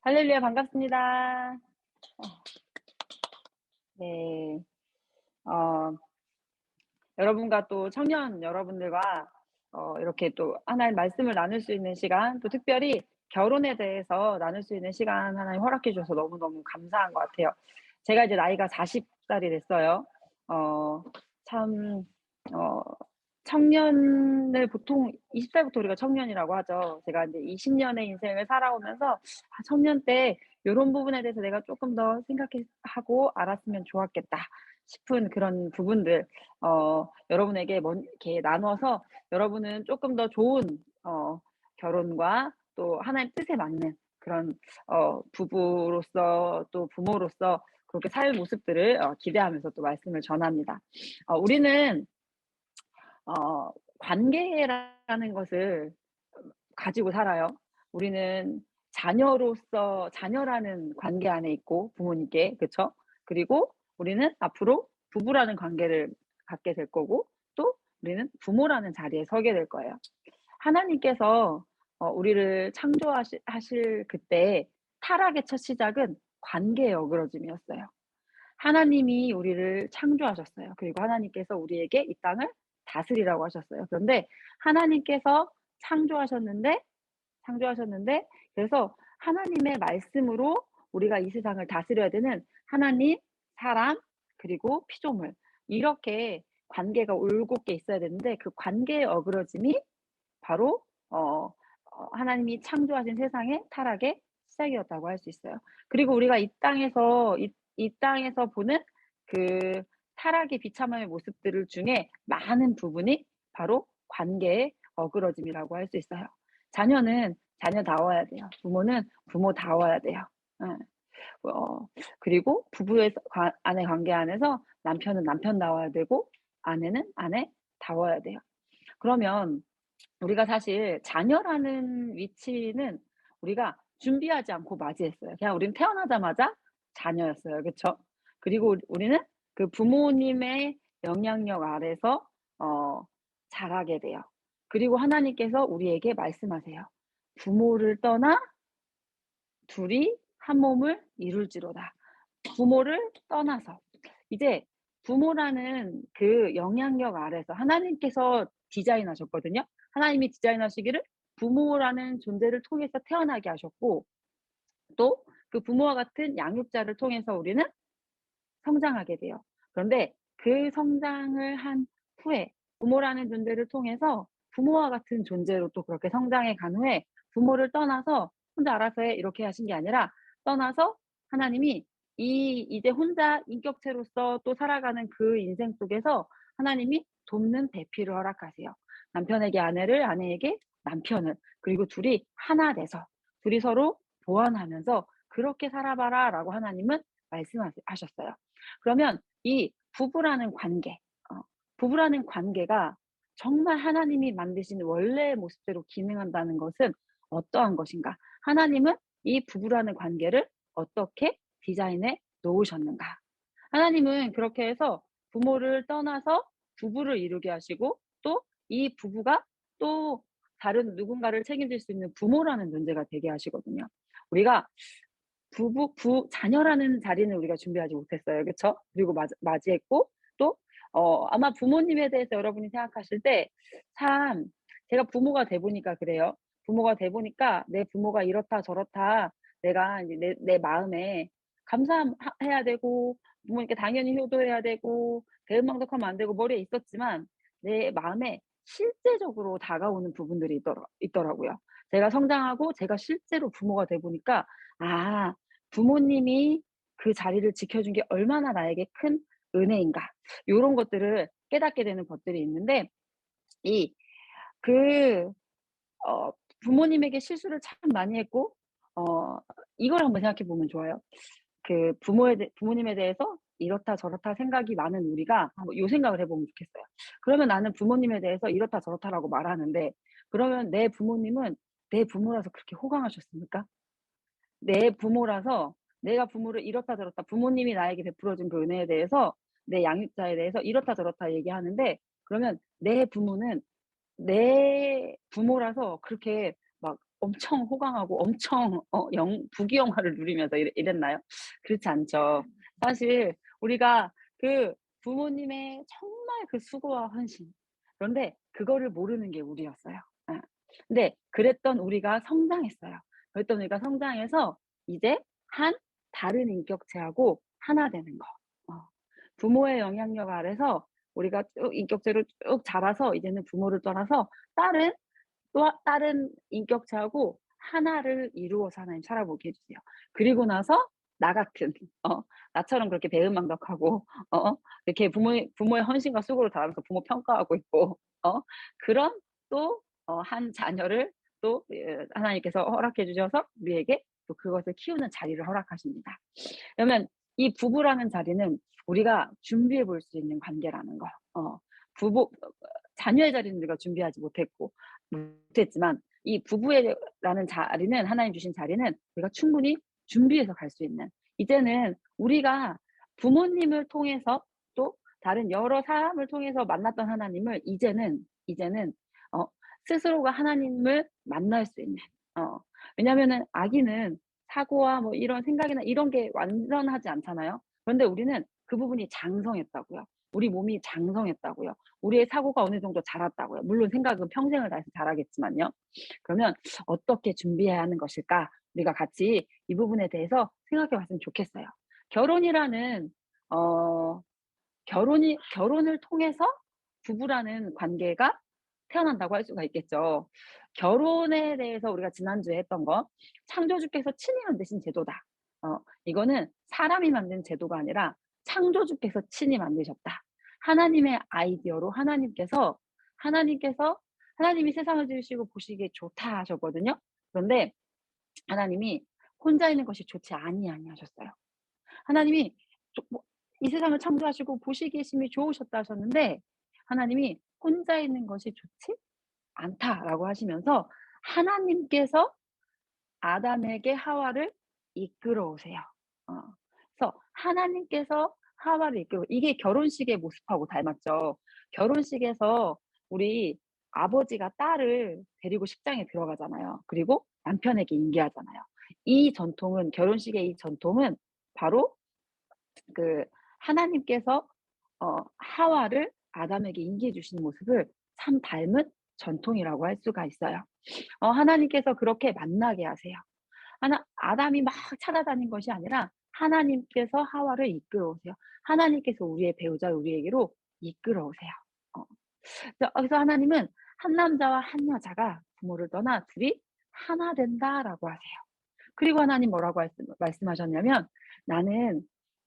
할렐루야 반갑습니다. 네. 어 여러분과 또 청년 여러분들과 이렇게 또 하나의 말씀을 나눌 수 있는 시간, 또 특별히 결혼에 대해서 나눌 수 있는 시간 하나님 허락해 주셔서 너무너무 감사한 것 같아요. 제가 이제 나이가 40 살이 됐어요. 어 참 어 청년을 보통 20 살부터 우리가 청년이라고 하죠. 제가 이제 20 년의 인생을 살아오면서 '아 청년 때 요런 부분에 대해서 내가 쪼끔 더 생각해 하고 알았으면 좋았겠다.' 싶은 그런 부분들 여러분에게 이렇게 나눠서 여러분은 쪼끔 더 좋은 결혼과 또 하나님 뜻에 맞는 그런 부부로서 또 부모로서 그렇게 살 모습들을 기대하면서 또 말씀을 전합니다. 우리는 관계라는 것을 가지고 살아요. 우리는 자녀라는 관계 안에 있고 부모님께 그쵸? 그리고 우리는 앞으로 부부라는 관계를 갖게 될 거고 또 우리는 부모라는 자리에 서게 될 거예요. 하나님께서 우리를 하실 그때 타락의 첫 시작은 관계의 어그러짐이었어요. 하나님이 우리를 창조하셨어요. 그리고 하나님께서 우리에게 이 땅을 다스리라고 하셨어요. 그런데 하나님께서 창조하셨는데 창조하셨는데 그래서 하나님의 말씀으로 우리가 이 세상을 다스려야 되는 하나님, 사람, 그리고 피조물 이렇게 관계가 올곧게 있어야 되는데 그 관계의 어그러짐이 바로 하나님이 창조하신 세상의 타락의 시작이었다고 할 수 있어요. 그리고 우리가 이 땅에서 보는 그 타락의 비참함의 모습들을 중에 많은 부분이 바로 관계의 어그러짐이라고 할 수 있어요. 자녀는 자녀다워야 돼요. 부모는 부모다워야 돼요. 예. 어 그리고 부부의 안의 관계 안에서 남편은 남편다워야 되고 아내는 아내다워야 돼요. 그러면 우리가 사실 자녀라는 위치는 우리가 준비하지 않고 맞이했어요. 그냥 우리는 태어나자마자 자녀였어요. 그쵸? 그리고 우리는 그 부모님의 영향력 아래서 어 자라게 돼요. 그리고 하나님께서 우리에게 말씀하세요. "부모를 떠나 둘이 한 몸을 이룰지로다." 부모를 떠나서 이제 부모라는 그 영향력 아래서 하나님께서 디자인하셨거든요. 하나님이 디자인하시기를 부모라는 존재를 통해서 태어나게 하셨고 또 그 부모와 같은 양육자를 통해서 우리는 성장하게 돼요. 그런데 그 성장을 한 후에 부모라는 존재를 통해서 부모와 같은 존재로 또 그렇게 성장해 간 후에 부모를 떠나서 "혼자 알아서 해." 이렇게 하신 게 아니라 떠나서 하나님이 이제 혼자 인격체로서 또 살아가는 그 인생 속에서 하나님이 돕는 배필을 허락하세요. 남편에게 아내를, 아내에게 남편을, 그리고 둘이 하나 돼서 둘이 서로 보완하면서 "그렇게 살아 봐라."라고 하나님은 하셨어요. 그러면 이 어 부부라는 관계가 정말 하나님이 만드신 원래의 모습대로 기능한다는 것은 어떠한 것인가? 하나님은 이 부부라는 관계를 어떻게 디자인해 놓으셨는가? 하나님은 그렇게 해서 부모를 떠나서 부부를 이루게 하시고 또 이 부부가 또 다른 누군가를 책임질 수 있는 부모라는 존재가 되게 하시거든요. 우리가 자녀라는 자리는 우리가 준비하지 못했어요. 그쵸? 그리고 맞이했고 또 아마 부모님에 대해서 여러분이 생각하실 때 참 제가 부모가 돼 보니까 그래요. 부모가 돼 보니까 내 부모가 이렇다 저렇다 내가 이제 내 마음에 해야 되고 부모님께 당연히 효도해야 되고 배은망덕하면 안 되고 머리에 있었지만 내 마음에 실제적으로 다가오는 부분들이 있더라고요. 제가 성장하고 제가 실제로 부모가 돼 보니까 '아 부모님이 그 자리를 지켜준 게 얼마나 나에게 큰 은혜인가.' 요런 것들을 깨닫게 되는 것들이 있는데 이 그 어 부모님에게 실수를 참 많이 했고 어 이걸 한번 생각해 보면 좋아요. 부모님에 대해서 이렇다 저렇다 생각이 많은 우리가 한번 요 생각을 해 보면 좋겠어요. 그러면 나는 부모님에 대해서 이렇다 저렇다라고 말하는데 그러면 내 부모님은 내 부모라서 그렇게 호강하셨습니까? 내 부모라서 내가 부모를 이렇다 저렇다 부모님이 나에게 베풀어 준 그 은혜에 대해서 내 양육자에 대해서 이렇다 저렇다 얘기하는데 그러면 내 부모는 내 부모라서 그렇게 막 엄청 호강하고 엄청 영 부귀영화를 누리면서 이랬나요? 그렇지 않죠. 사실 우리가 그 부모님의 정말 그 수고와 헌신, 그런데 그거를 모르는 게 우리였어요. 예. 근데 그랬던 우리가 성장했어요. 그랬던 우리가 성장해서 이제 한 다른 인격체하고 하나 되는 거. 부모의 영향력 아래서 우리가 쭉 인격체로 쭉 자라서 이제는 부모를 떠나서 다른 또 다른 인격체하고 하나를 이루어서 하나님 살아보게 해 주세요. 그리고 나서 나 같은 어 나처럼 그렇게 배은망덕하고 이렇게 부모의 헌신과 수고를 다하면서 부모 평가하고 있고 그런 또 한 자녀를 또 하나님께서 허락해 주셔서 우리에게 또 그것을 키우는 자리를 허락하십니다. 그러면 이 부부라는 자리는 우리가 준비해 볼 수 있는 관계라는 거. 부부 자녀의 자리는 우리가 준비하지 못했지만 이 부부의 라는 자리는 하나님 주신 자리는 우리가 충분히 준비해서 갈 수 있는, 이제는 우리가 부모님을 통해서 또 다른 여러 사람을 통해서 만났던 하나님을 이제는 어 스스로가 하나님을 만날 수 있는, 왜냐하면은 아기는 사고와 뭐 이런 생각이나 이런 게 완전하지 않잖아요. 그런데 우리는 그 부분이 장성했다고요. 우리 몸이 장성했다고요. 우리의 사고가 어느 정도 자랐다고요. 물론 생각은 평생을 다해서 자라겠지만요. 그러면 어떻게 준비해야 하는 것일까? 우리가 같이 이 부분에 대해서 생각해 봤으면 좋겠어요. 결혼이라는 어 결혼을 통해서 부부라는 관계가 태어난다고 할 수가 있겠죠. 결혼에 대해서 우리가 지난주에 했던 거, 창조주께서 친히 만드신 제도다. 이거는 사람이 만든 제도가 아니라 창조주께서 친히 만드셨다. 하나님의 아이디어로 하나님께서 하나님이 세상을 지으시고 보시기에 좋다 하셨거든요. 그런데 하나님이 혼자 있는 것이 좋지 아니하셨어요. 하나님이 이 세상을 창조하시고 보시기에 심히 좋으셨다 하셨는데 하나님이 혼자 있는 것이 좋지 않다라고 하시면서 하나님께서 아담에게 하와를 이끌어 오세요. 어. 그래서 하나님께서 하와를 이끌고, 이게 결혼식의 모습하고 닮았죠. 결혼식에서 우리 아버지가 딸을 데리고 식장에 들어가잖아요. 그리고 남편에게 인계하잖아요. 결혼식의 이 전통은 바로 그 하나님께서 하와를 아담에게 인계해 주시는 모습을 참 닮은 전통이라고 할 수가 있어요. 하나님께서 그렇게 만나게 하세요. 아담이 막 찾아다닌 것이 아니라 하나님께서 하와를 이끌어 오세요. 하나님께서 우리의 배우자 우리에게로 이끌어 오세요. 어. 그래서 하나님은 한 남자와 한 여자가 부모를 떠나 둘이 하나 된다라고 하세요. 그리고 하나님 뭐라고 말씀하셨냐면, 나는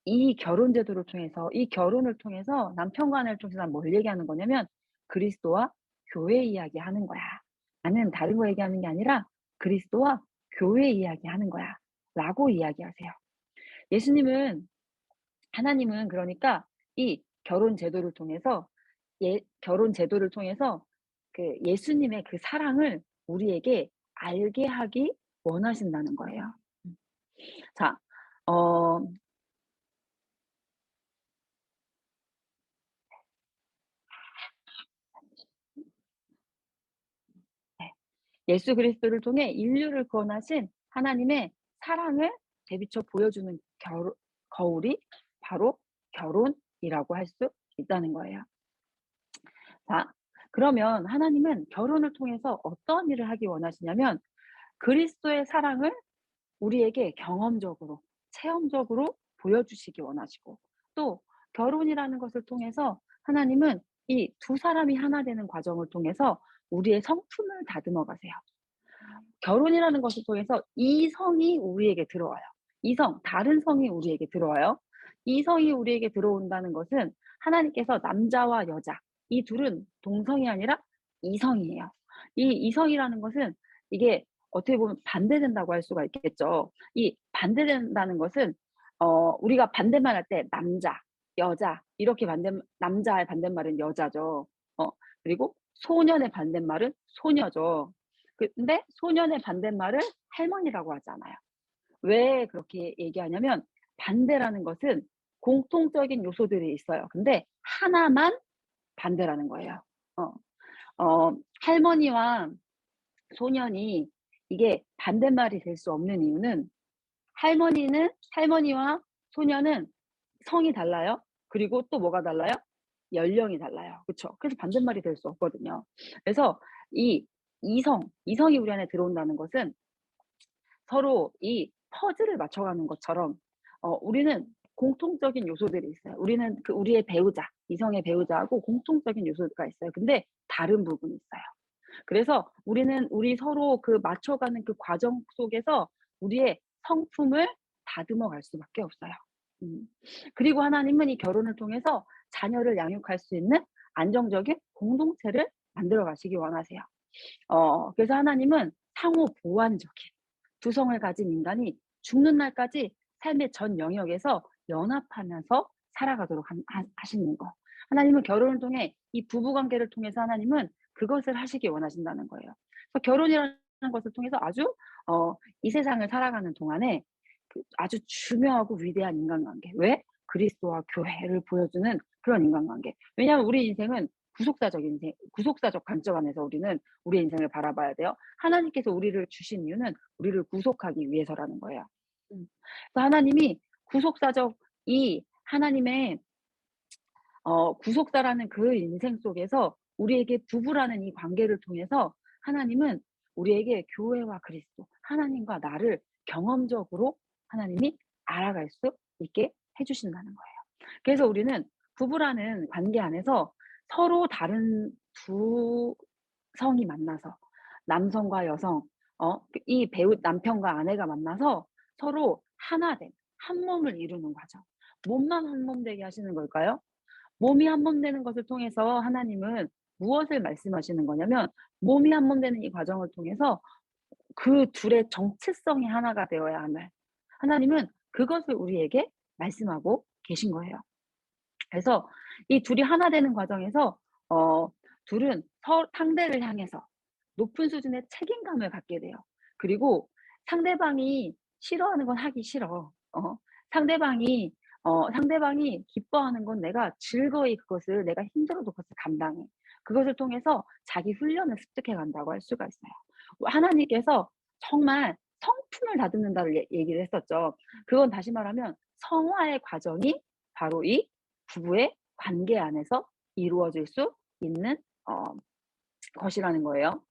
이 결혼 제도를 통해서, 이 결혼을 통해서 남편과 아내를 통해서 난 뭘 얘기하는 거냐면 그리스도와 교회 이야기하는 거야. 나는 다른 거 얘기하는 게 아니라 그리스도와 교회 이야기하는 거야. 라고 이야기하세요. 하나님은 그러니까 이 결혼 제도를 통해서 그 예수님의 그 사랑을 우리에게 알게 하기 원하신다는 거예요. 자, 어, 네. 예수 그리스도를 통해 인류를 구원하신 하나님의 사랑을 대비쳐 보여주는 거울이 바로 결혼이라고 할 수 있다는 거예요. 자, 그러면 하나님은 결혼을 통해서 어떤 일을 하기 원하시냐면 그리스도의 사랑을 우리에게 경험적으로, 체험적으로 보여주시기 원하시고, 또 결혼이라는 것을 통해서 하나님은 이 두 사람이 하나 되는 과정을 통해서 우리의 성품을 다듬어 가세요. 결혼이라는 것을 통해서 이성이 우리에게 들어와요. 다른 성이 우리에게 들어와요. 이성이 우리에게 들어온다는 것은 하나님께서 남자와 여자, 이 둘은 동성이 아니라 이성이에요. 이 이성이라는 것은 이게 어떻게 보면 반대된다고 할 수가 있겠죠. 이 반대된다는 것은 우리가 반대말 할 때 남자, 여자 이렇게 남자의 반대말은 여자죠. 그리고 소년의 반대말은 소녀죠. 근데 소년의 반대말을 할머니라고 하잖아요. 왜 그렇게 얘기하냐면 반대라는 것은 공통적인 요소들이 있어요. 근데 하나만 반대라는 거예요. 어, 할머니와 소년이 이게 반대말이 될 수 없는 이유는 할머니와 소녀는 성이 달라요. 그리고 또 뭐가 달라요? 연령이 달라요. 그쵸? 그래서 반대말이 될 수 없거든요. 그래서 이 이성이 우리 안에 들어온다는 것은 서로 이 퍼즐을 맞춰가는 것처럼 우리는 공통적인 요소들이 있어요. 우리는 우리의 배우자, 이성의 배우자하고 공통적인 요소가 있어요. 근데 다른 부분이 있어요. 그래서 우리는 우리 서로 그 맞춰가는 그 과정 속에서 우리의 성품을 다듬어 갈 수밖에 없어요. 음. 그리고 하나님은 이 결혼을 통해서 자녀를 양육할 수 있는 안정적인 공동체를 만들어 가시기 원하세요. 그래서 하나님은 상호 보완적인 두성을 가진 인간이 죽는 날까지 삶의 전 영역에서 연합하면서 살아가도록 하시는 거. 하나님은 결혼을 통해 이 부부 관계를 통해서 하나님은 그것을 하시기 원하신다는 거예요. 그래서 결혼이라는 것을 통해서 아주 이 세상을 살아가는 동안에 아주 중요하고 위대한 인간관계. 왜? 그리스도와 교회를 보여주는 그런 인간관계. 왜냐하면 우리 인생은 구속사적 관점 안에서 우리는 우리의 인생을 바라봐야 돼요. 하나님께서 우리를 주신 이유는 우리를 구속하기 위해서라는 거예요. 그래서 하나님이 구속사적 이 하나님의 구속사라는 그 인생 속에서 우리에게 부부라는 이 관계를 통해서 하나님은 우리에게 교회와 그리스도, 하나님과 나를 경험적으로 하나님이 알아갈 수 있게 해 주신다는 거예요. 그래서 우리는 부부라는 관계 안에서 서로 다른 두 성이 만나서 남성과 여성 이 배우 남편과 아내가 만나서 서로 하나 된 한 몸을 이루는 과정. 몸만 한 몸 되게 하시는 걸까요? 몸이 한 몸 되는 것을 통해서 하나님은 무엇을 말씀하시는 거냐면 몸이 한 몸 되는 이 과정을 통해서 그 둘의 정체성이 하나가 되어야 함을 하나님은 그것을 우리에게 말씀하고 계신 거예요. 그래서 이 둘이 하나 되는 과정에서 어 둘은 상대를 향해서 높은 수준의 책임감을 갖게 돼요. 그리고 상대방이 싫어하는 건 하기 싫어. 상대방이 상대방이 기뻐하는 건 내가 즐거이 그것을 내가 힘들어도 그것을 감당해. 그것을 통해서 자기 훈련을 습득해 간다고 할 수가 있어요. 하나님께서 정말 성품을 다듬는다를 얘기를 했었죠. 그건 다시 말하면 성화의 과정이 바로 이 부부의 관계 안에서 이루어질 수 있는 어 것이라는 거예요.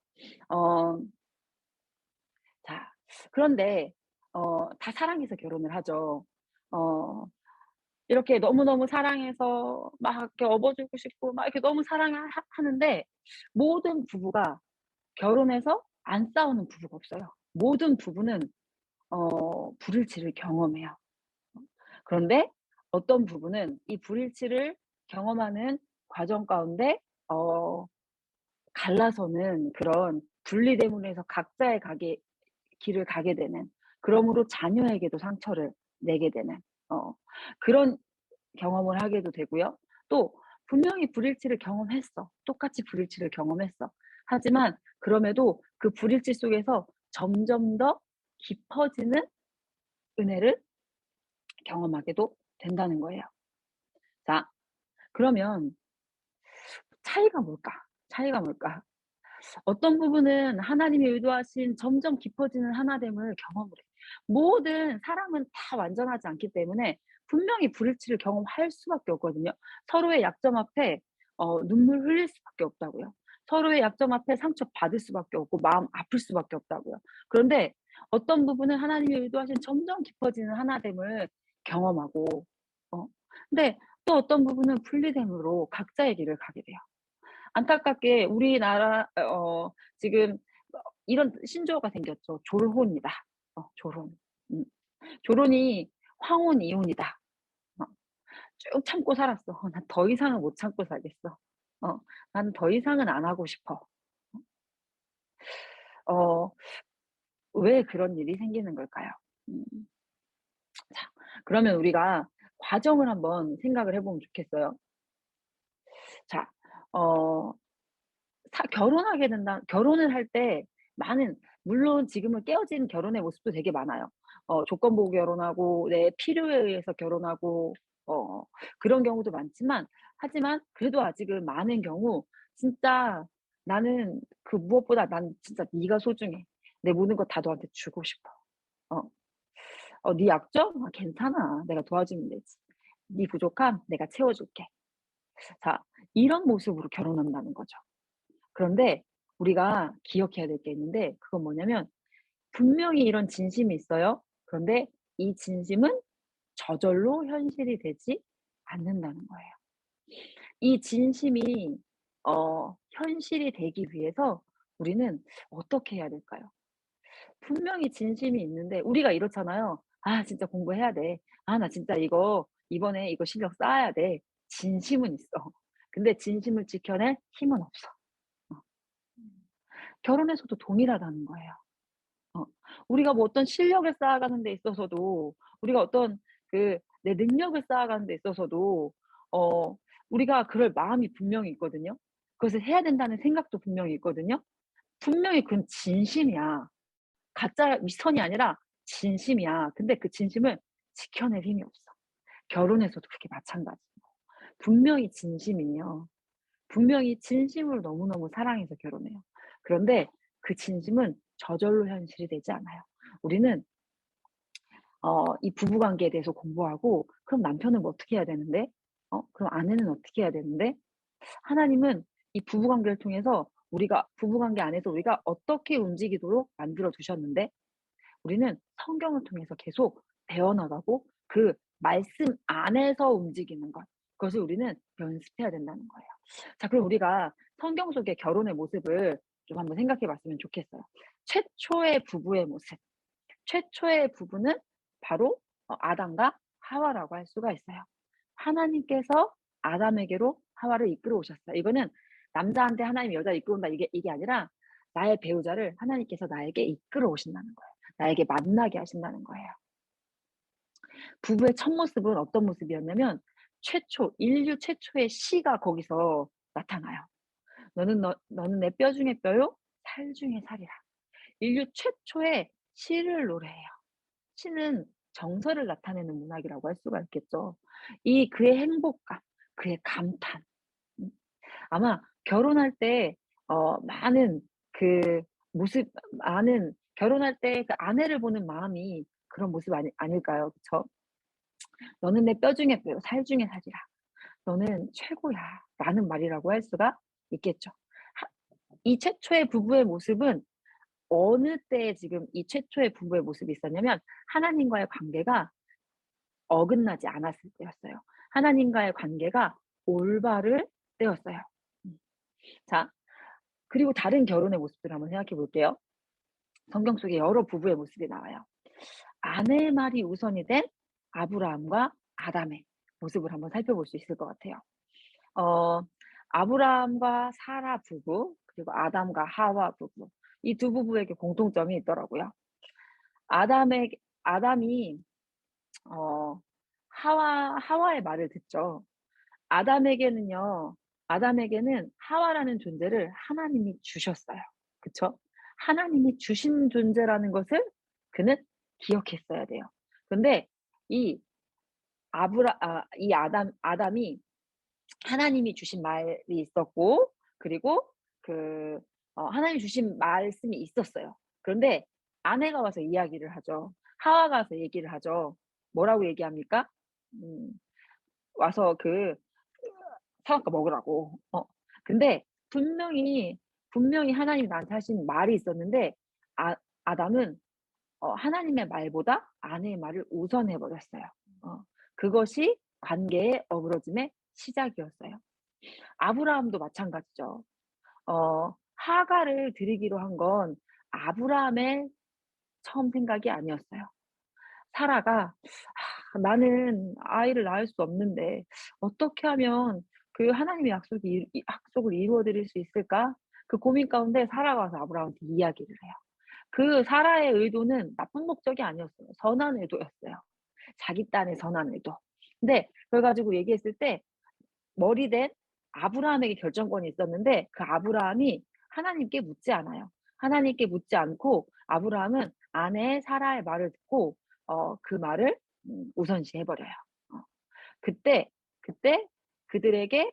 어 자 그런데 다 사랑해서 결혼을 하죠. 어 이렇게 너무너무 사랑해서 막 이렇게 업어 주고 싶고 막 이렇게 너무 하는데 모든 부부가 결혼해서 안 싸우는 부부가 없어요. 모든 부부는 불일치를 경험해요. 그런데 어떤 부부는 이 불일치를 경험하는 과정 가운데 어 갈라서는 그런 분리됨으로 해서 각자의 길을 가게 되는, 그러므로 자녀에게도 상처를 내게 되는 그런 경험을 하게도 되고요. 또 분명히 불일치를 경험했어. 똑같이 불일치를 경험했어. 하지만 그럼에도 그 불일치 속에서 점점 더 깊어지는 은혜를 경험하게도 된다는 거예요. 자, 그러면 차이가 뭘까? 차이가 뭘까? 어떤 부분은 하나님이 의도하신 점점 깊어지는 하나됨을 경험을 해. 모든 사람은 다 완전하지 않기 때문에 분명히 불일치를 경험할 수밖에 없거든요. 서로의 약점 앞에 눈물 흘릴 수밖에 없다고요. 서로의 약점 앞에 상처받을 수밖에 없고 마음 아플 수밖에 없다고요. 그런데 어떤 부분은 하나님이 의도하신 점점 깊어지는 하나됨을 경험하고 근데 또 어떤 부분은 분리됨으로 각자의 길을 가게 돼요. 안타깝게 우리나라 지금 이런 신조어가 생겼죠. 졸혼이다. 졸혼. 음. 졸혼이 황혼 이혼이다. 어 쭉 참고 살았어. '난 더 이상은 못 참고 살겠어. 어 나는 더 이상은 안 하고 싶어.' 어 왜 그런 일이 생기는 걸까요? 음. 자, 그러면 우리가 과정을 한번 생각을 해 보면 좋겠어요. 자, 어 결혼을 할 때 많은, 물론 지금은 깨어진 결혼의 모습도 되게 많아요. 조건 보고 결혼하고 내 필요에 의해서 결혼하고 그런 경우도 많지만, 하지만 그래도 아직은 많은 경우 진짜 '나는 그 무엇보다 난 진짜 네가 소중해. 내 모든 거 다 너한테 주고 싶어. 어. 네 약점? 아 괜찮아. 내가 도와주면 되지. 네 부족함 내가 채워줄게. 자 이런 모습으로 결혼한다는 거죠. 그런데 우리가 기억해야 될 게 있는데 그건 뭐냐면 분명히 이런 진심이 있어요. 그런데 이 진심은 저절로 현실이 되지 않는다는 거예요. 이 진심이 현실이 되기 위해서 우리는 어떻게 해야 될까요? 분명히 진심이 있는데 우리가 이렇잖아요. '아 진짜 공부해야 돼. 아 나 진짜 이거 이번에 이거 실력 쌓아야 돼.' 진심은 있어. 근데 진심을 지켜낼 힘은 없어. 어. 결혼에서도 동일하다는 거예요. 어. 우리가 뭐 어떤 실력을 쌓아가는 데 있어서도 우리가 어떤 내 능력을 쌓아가는 데 있어서도 어 우리가 그럴 마음이 분명히 있거든요. 그것을 해야 된다는 생각도 분명히 있거든요. 분명히 그건 진심이야. 가짜 윗선이 아니라 진심이야. 근데 그 진심을 지켜낼 힘이 없어. 결혼에서도 그렇게 마찬가지고. 분명히 진심이에요. 분명히 진심으로 너무너무 사랑해서 결혼해요. 그런데 그 진심은 저절로 현실이 되지 않아요. 우리는 이 부부 관계에 대해서 공부하고 그럼 남편은 뭐 어떻게 해야 되는데? 그럼 아내는 어떻게 해야 되는데? 하나님은 이 부부 관계를 통해서 우리가 부부 관계 안에서 우리가 어떻게 움직이도록 만들어 두셨는데 우리는 성경을 통해서 계속 배워나가고 그 말씀 안에서 움직이는 것 그것을 우리는 연습해야 된다는 거예요. 자 그럼 우리가 성경 속의 결혼의 모습을 좀 한번 생각해 봤으면 좋겠어요. 최초의 부부의 모습. 최초의 부부는 바로 아담과 하와라고 할 수가 있어요. 하나님께서 아담에게로 하와를 이끌어 오셨어요. 이거는 남자한테 하나님이 여자를 이끌어온다 이게 아니라 나의 배우자를 하나님께서 나에게 이끌어 오신다는 거예요. 나에게 만나게 하신다는 거예요. 부부의 첫 모습은 어떤 모습이었냐면 인류 최초의 씨가 거기서 나타나요. 너는 내 뼈 중에 뼈요 살 중에 살이라. 인류 최초의 시를 노래해요. 시는 정서를 나타내는 문학이라고 할 수가 있겠죠. 이 그의 행복감, 그의 감탄. 음 아마 결혼할 때 많은 그 모습 많은 결혼할 때 그 아내를 보는 마음이 그런 모습 아닐까요? 그쵸? "너는 내 뼈 중에 뼈요 살 중에 살이라. 너는 최고야."라는 말이라고 할 수가 있겠죠. 하 이 최초의 부부의 모습은 어느 때에 지금 이 최초의 부부의 모습이 있었냐면 하나님과의 관계가 어긋나지 않았을 때였어요. 하나님과의 관계가 올바를 때였어요. 음. 자 그리고 다른 결혼의 모습들을 한번 생각해 볼게요. 성경 속에 여러 부부의 모습이 나와요. 아내의 말이 우선이 된 아브라함과 아담의 모습을 한번 살펴볼 수 있을 것 같아요. 어 아브라함과 사라 부부 그리고 아담과 하와 부부 이 두 부부에게 공통점이 있더라고요. 아담이 어 하와의 말을 듣죠. 아담에게는요. 아담에게는 하와라는 존재를 하나님이 주셨어요. 그쵸? 하나님이 주신 존재라는 것을 그는 기억했어야 돼요. 근데 이 이 아담이 하나님이 주신 말이 있었고 그리고 하나님이 주신 말씀이 있었어요. 그런데 아내가 와서 이야기를 하죠. 하와가 와서 얘기를 하죠. 뭐라고 얘기합니까? 음 와서 사갖고 먹으라고. 근데 분명히 하나님이 나한테 하신 말이 있었는데 아 아담은 하나님의 말보다 아내의 말을 우선해 버렸어요. 어 그것이 관계의 어그러짐의 시작이었어요. 아브라함도 마찬가지죠. 하가를 드리기로 한 건 아브라함의 처음 생각이 아니었어요. 사라가 나는 아이를 낳을 수 없는데 어떻게 하면 그 하나님의 약속을 이루어 드릴 수 있을까?' 그 고민 가운데 사라가 와서 아브라함한테 이야기를 해요. 그 사라의 의도는 나쁜 목적이 아니었어요. 선한 의도였어요. 자기 딴의 선한 의도. 근데 그걸 가지고 얘기했을 때 머리 된 아브라함에게 결정권이 있었는데 그 아브라함이 하나님께 묻지 않아요. 하나님께 묻지 않고 아브라함은 아내 사라의 말을 듣고 그 말을 우선시해 버려요. 어 그때 그때 그들에게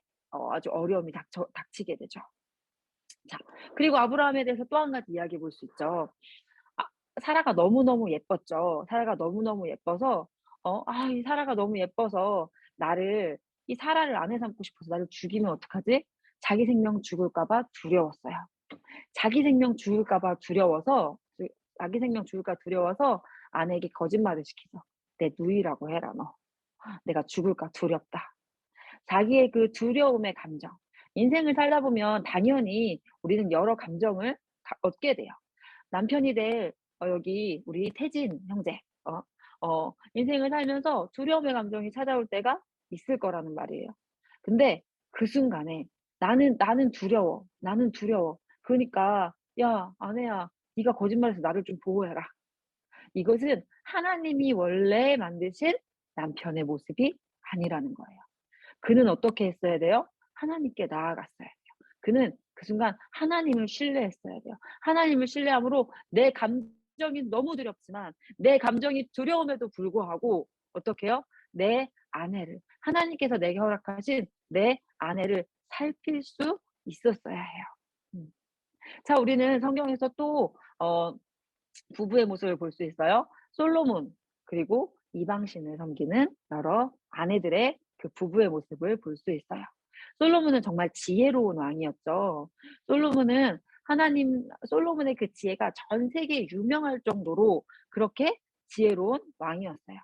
아주 어려움이 닥치게 되죠. 자 그리고 아브라함에 대해서 또 한 가지 이야기해 볼 수 있죠. 사라가 너무너무 예뻤죠. 사라가 너무너무 예뻐서 이 사라가 너무 예뻐서 나를 이 사라를 아내 삼고 싶어서 나를 죽이면 어떡하지? 자기 생명 죽을까 봐 두려웠어요. 자기 생명 죽을까 봐 두려워서 자기 생명 죽을까 두려워서 아내에게 거짓말을 시키죠. "내 누이라고 해라 너. 내가 죽을까 두렵다." 자기의 그 두려움의 감정. 인생을 살다 보면 당연히 우리는 여러 감정을 얻게 돼요. 남편이 될 여기 우리 태진 형제 인생을 살면서 두려움의 감정이 찾아올 때가 있을 거라는 말이에요. 근데 그 순간에 나는 두려워. 나는 두려워. 그러니까 "야 아내야 네가 거짓말해서 나를 좀 보호해라." 이것은 하나님이 원래 만드신 남편의 모습이 아니라는 거예요. 그는 어떻게 했어야 돼요? 하나님께 나아갔어야 돼요. 그는 그 순간 하나님을 신뢰했어야 돼요. 하나님을 신뢰함으로 내 감정이 너무 두렵지만 내 감정이 두려움에도 불구하고 어떻게 해요? 내 아내를 하나님께서 내게 허락하신 내 아내를 살필 수 있었어야 해요. 음. 자 우리는 성경에서 또 부부의 모습을 볼 수 있어요. 솔로몬 그리고 이방신을 섬기는 여러 아내들의 그 부부의 모습을 볼 수 있어요. 솔로몬은 정말 지혜로운 왕이었죠. 솔로몬의 그 지혜가 전 세계에 유명할 정도로 그렇게 지혜로운 왕이었어요.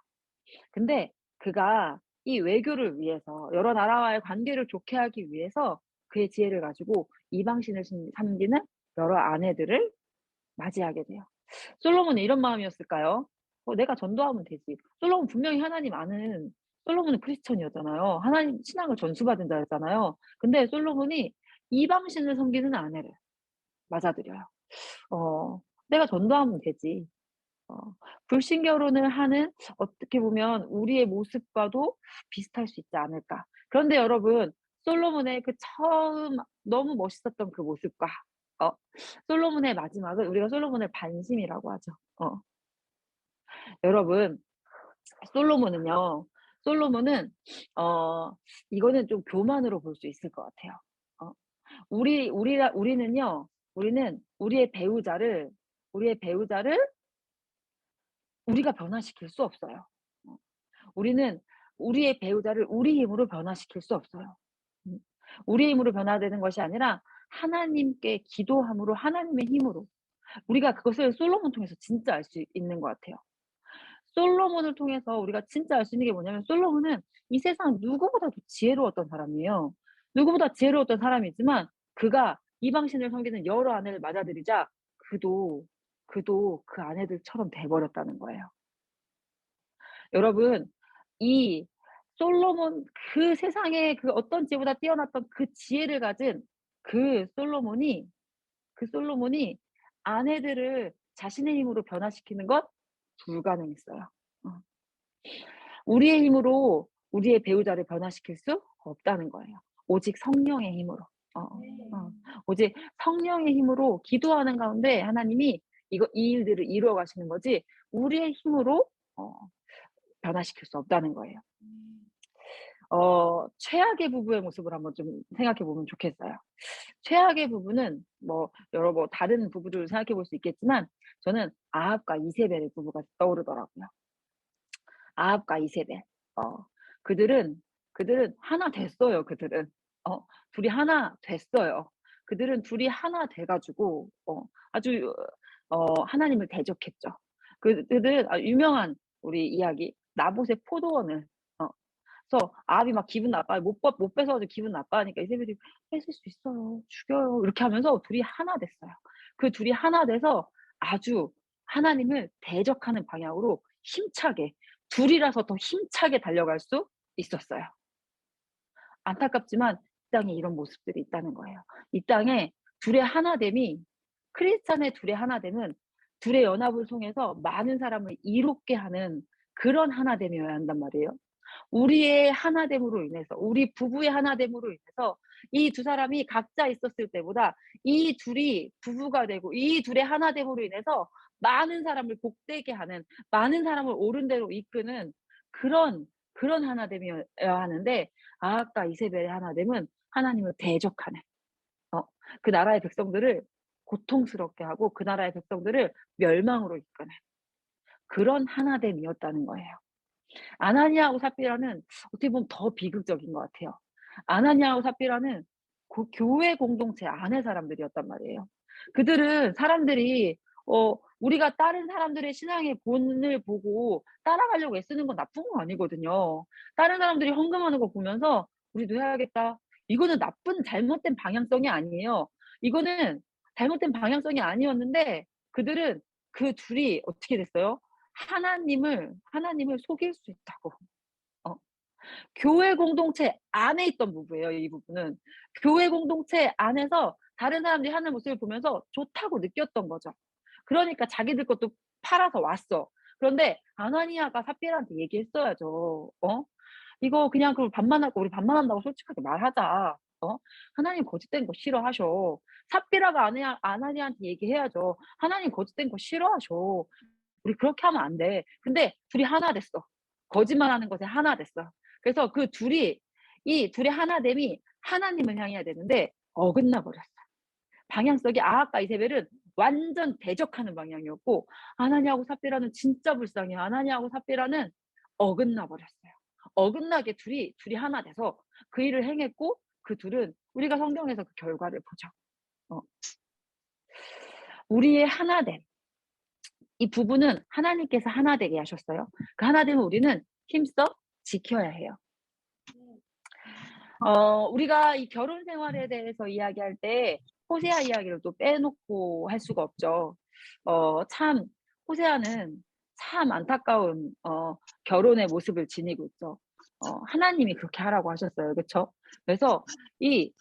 근데 그가 이 외교를 위해서 여러 나라와의 관계를 좋게 하기 위해서 그의 지혜를 가지고 이방신을 섬기는 여러 아내들을 맞이하게 돼요. 솔로몬은 이런 마음이었을까요? '내가 전도하면 되지.' 솔로몬 분명히 하나님 아는 솔로몬은 크리스천이었잖아요. 하나님 신앙을 전수받은 자였잖아요. 근데 솔로몬이 이방신을 섬기는 아내를 맞아들여요. 어 '내가 전도하면 되지.' 어 불신 결혼을 하는 어떻게 보면 우리의 모습과도 비슷할 수 있지 않을까. 그런데 여러분 솔로몬의 그 처음 너무 멋있었던 그 모습과 어 솔로몬의 마지막은 우리가 솔로몬을 반심이라고 하죠. 여러분 솔로몬은요. 솔로몬은 어 이거는 좀 교만으로 볼 수 있을 것 같아요. 어 우리는 우리의 배우자를 우리가 변화시킬 수 없어요. 어 우리는 우리의 배우자를 우리 힘으로 변화시킬 수 없어요. 음. 우리의 힘으로 변화되는 것이 아니라 하나님께 기도함으로 하나님의 힘으로 우리가 그것을 솔로몬 통해서 진짜 알 수 있는 것 같아요. 솔로몬을 통해서 우리가 진짜 알 수 있는 게 뭐냐면 솔로몬은 이 세상 누구보다도 지혜로웠던 사람이에요. 누구보다 지혜로웠던 사람이지만 그가 이방신을 섬기는 여러 아내를 맞아들이자 그도 그도 그 아내들처럼 돼 버렸다는 거예요. 여러분 이 솔로몬 그 세상에 그 어떤 지혜보다 뛰어났던 그 지혜를 가진 그 솔로몬이 솔로몬이 아내들을 자신의 힘으로 변화시키는 건 불가능했어요. 어. 우리의 힘으로 우리의 배우자를 변화시킬 수 없다는 거예요. 오직 성령의 힘으로. 어 오직 성령의 힘으로 기도하는 가운데 하나님이 이 일들을 이루어 가시는 거지 우리의 힘으로 어 변화시킬 수 없다는 거예요. 최악의 부부의 모습을 한번 좀 생각해 보면 좋겠어요. 최악의 부부는 뭐 다른 부부들을 생각해 볼 수 있겠지만 저는 아합과 이세벨의 부부가 떠오르더라고요. 아합과 이세벨. 어 그들은 하나 됐어요 그들은. 어 둘이 하나 됐어요. 그들은 둘이 하나 돼 가지고 아주 하나님을 대적했죠. 그들은 유명한 우리 이야기 나봇의 포도원을 어 그래서 아합이 막 기분 나빠요. 못 뺏어 가지고 기분 나빠하니까 이세벨이 "뺏을 수 있어요. 죽여요." 이렇게 하면서 둘이 하나 됐어요. 그 둘이 하나 돼서 아주 하나님을 대적하는 방향으로 힘차게 둘이라서 더 힘차게 달려갈 수 있었어요. 안타깝지만 이 땅에 이런 모습들이 있다는 거예요. 이 땅에 둘의 하나됨이 크리스찬의 둘의 하나됨은 둘의 연합을 통해서 많은 사람을 이롭게 하는 그런 하나됨이어야 한단 말이에요. 우리의 하나됨으로 인해서 우리 부부의 하나됨으로 인해서 이 두 사람이 각자 있었을 때보다 이 둘이 부부가 되고 이 둘의 하나됨으로 인해서 많은 사람을 복되게 하는 많은 사람을 옳은 대로 이끄는 그런 하나됨이어야 하는데 아합과 이세벨의 하나됨은 하나님을 대적하는 어 그 나라의 백성들을 고통스럽게 하고 그 나라의 백성들을 멸망으로 이끄는 그런 하나됨이었다는 거예요. 아나니아하고 삽비라는 어떻게 보면 더 비극적인 것 같아요. 아나니아하고 삽비라는 교회 공동체 안의 사람들이었단 말이에요. 그들은 사람들이 우리가 다른 사람들의 신앙의 본을 보고 따라가려고 애쓰는 건 나쁜 건 아니거든요. 다른 사람들이 헌금하는 거 보면서 '우리도 해야겠다.' 이거는 나쁜 잘못된 방향성이 아니에요. 이거는 잘못된 방향성이 아니었는데 그들은 그 둘이 어떻게 됐어요? 하나님을 속일 수 있다고. 어 교회 공동체 안에 있던 부부예요, 이 부부는. 교회 공동체 안에서 다른 사람들이 하는 모습을 보면서 좋다고 느꼈던 거죠. 그러니까 자기들 것도 팔아서 왔어. 그런데 아나니아가 삽비라한테 얘기했어야죠. "이거 그냥 그럼 반반할 거 우리 반반한다고 솔직하게 말하자. 하나님 거짓된 거 싫어하셔." 삽비라가 아나니아한테 얘기해야죠. "하나님 거짓된 거 싫어하셔. 우리 그렇게 하면 안 돼." 근데 둘이 하나 됐어. 거짓말하는 것에 하나 됐어. 그래서 그 둘이 이 둘의 하나됨이 하나님을 향해야 되는데 어긋나 버렸어. 방향성이 아합과 이세벨은 완전 대적하는 방향이었고 아나니아하고 삽비라는 진짜 불쌍해요. 아나니아하고 삽비라는 어긋나 버렸어요. 어긋나게 둘이 하나 돼서 그 일을 행했고 그 둘은 우리가 성경에서 그 결과를 보죠. 어 우리의 하나됨. 이 부부는 하나님께서 하나 되게 하셨어요. 그 하나됨을 우리는 힘써 지켜야 해요. 우리가 이 결혼 생활에 대해서 이야기할 때 호세아 이야기를 또 빼놓고 할 수가 없죠. 참 호세아는 참 안타까운 결혼의 모습을 지니고 있죠. 하나님이 그렇게 하라고 하셨어요. 그쵸? 그래서 이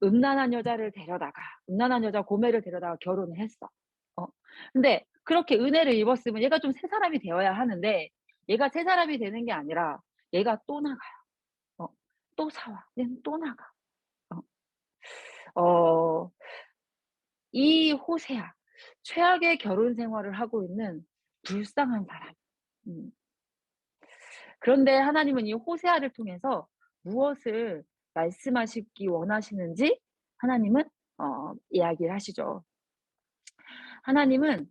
음란한 여자를 데려다가 음란한 여자 고멜을 데려다가 결혼을 했어. 어 근데 그렇게 은혜를 입었으면 얘가 좀 새 사람이 되어야 하는데 얘가 새 사람이 되는 게 아니라 얘가 또 나가요. 어 또 사와. 얘는 또 나가. 어 어 이 호세아 최악의 결혼 생활을 하고 있는 불쌍한 사람. 음. 그런데 하나님은 이 호세아를 통해서 무엇을 말씀하시기 원하시는지 하나님은 이야기를 하시죠. 하나님은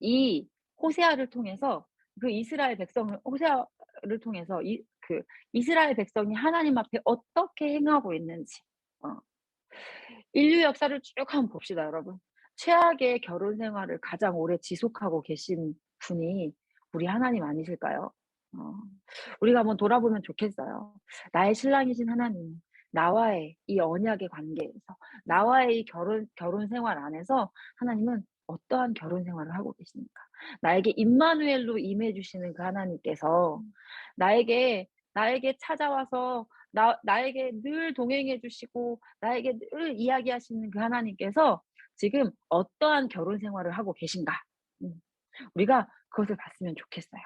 이 호세아를 통해서 그 이스라엘 백성을 호세아를 통해서 이스라엘 백성이 하나님 앞에 어떻게 행하고 있는지 어 인류 역사를 쭉 한번 봅시다, 여러분. 최악의 결혼 생활을 가장 오래 지속하고 계신 분이 우리 하나님 아니실까요? 어 우리가 한번 돌아보면 좋겠어요. 나의 신랑이신 하나님, 나와의 이 언약의 관계에서, 나와의 이 결혼 생활 안에서 하나님은 어떠한 결혼 생활을 하고 계십니까? 나에게 임마누엘로 임해 주시는 그 하나님께서 나에게 찾아와서 나에게 늘 동행해 주시고 나에게 늘 이야기하시는 그 하나님께서 지금 어떠한 결혼 생활을 하고 계신가? 음 우리가 그것을 봤으면 좋겠어요.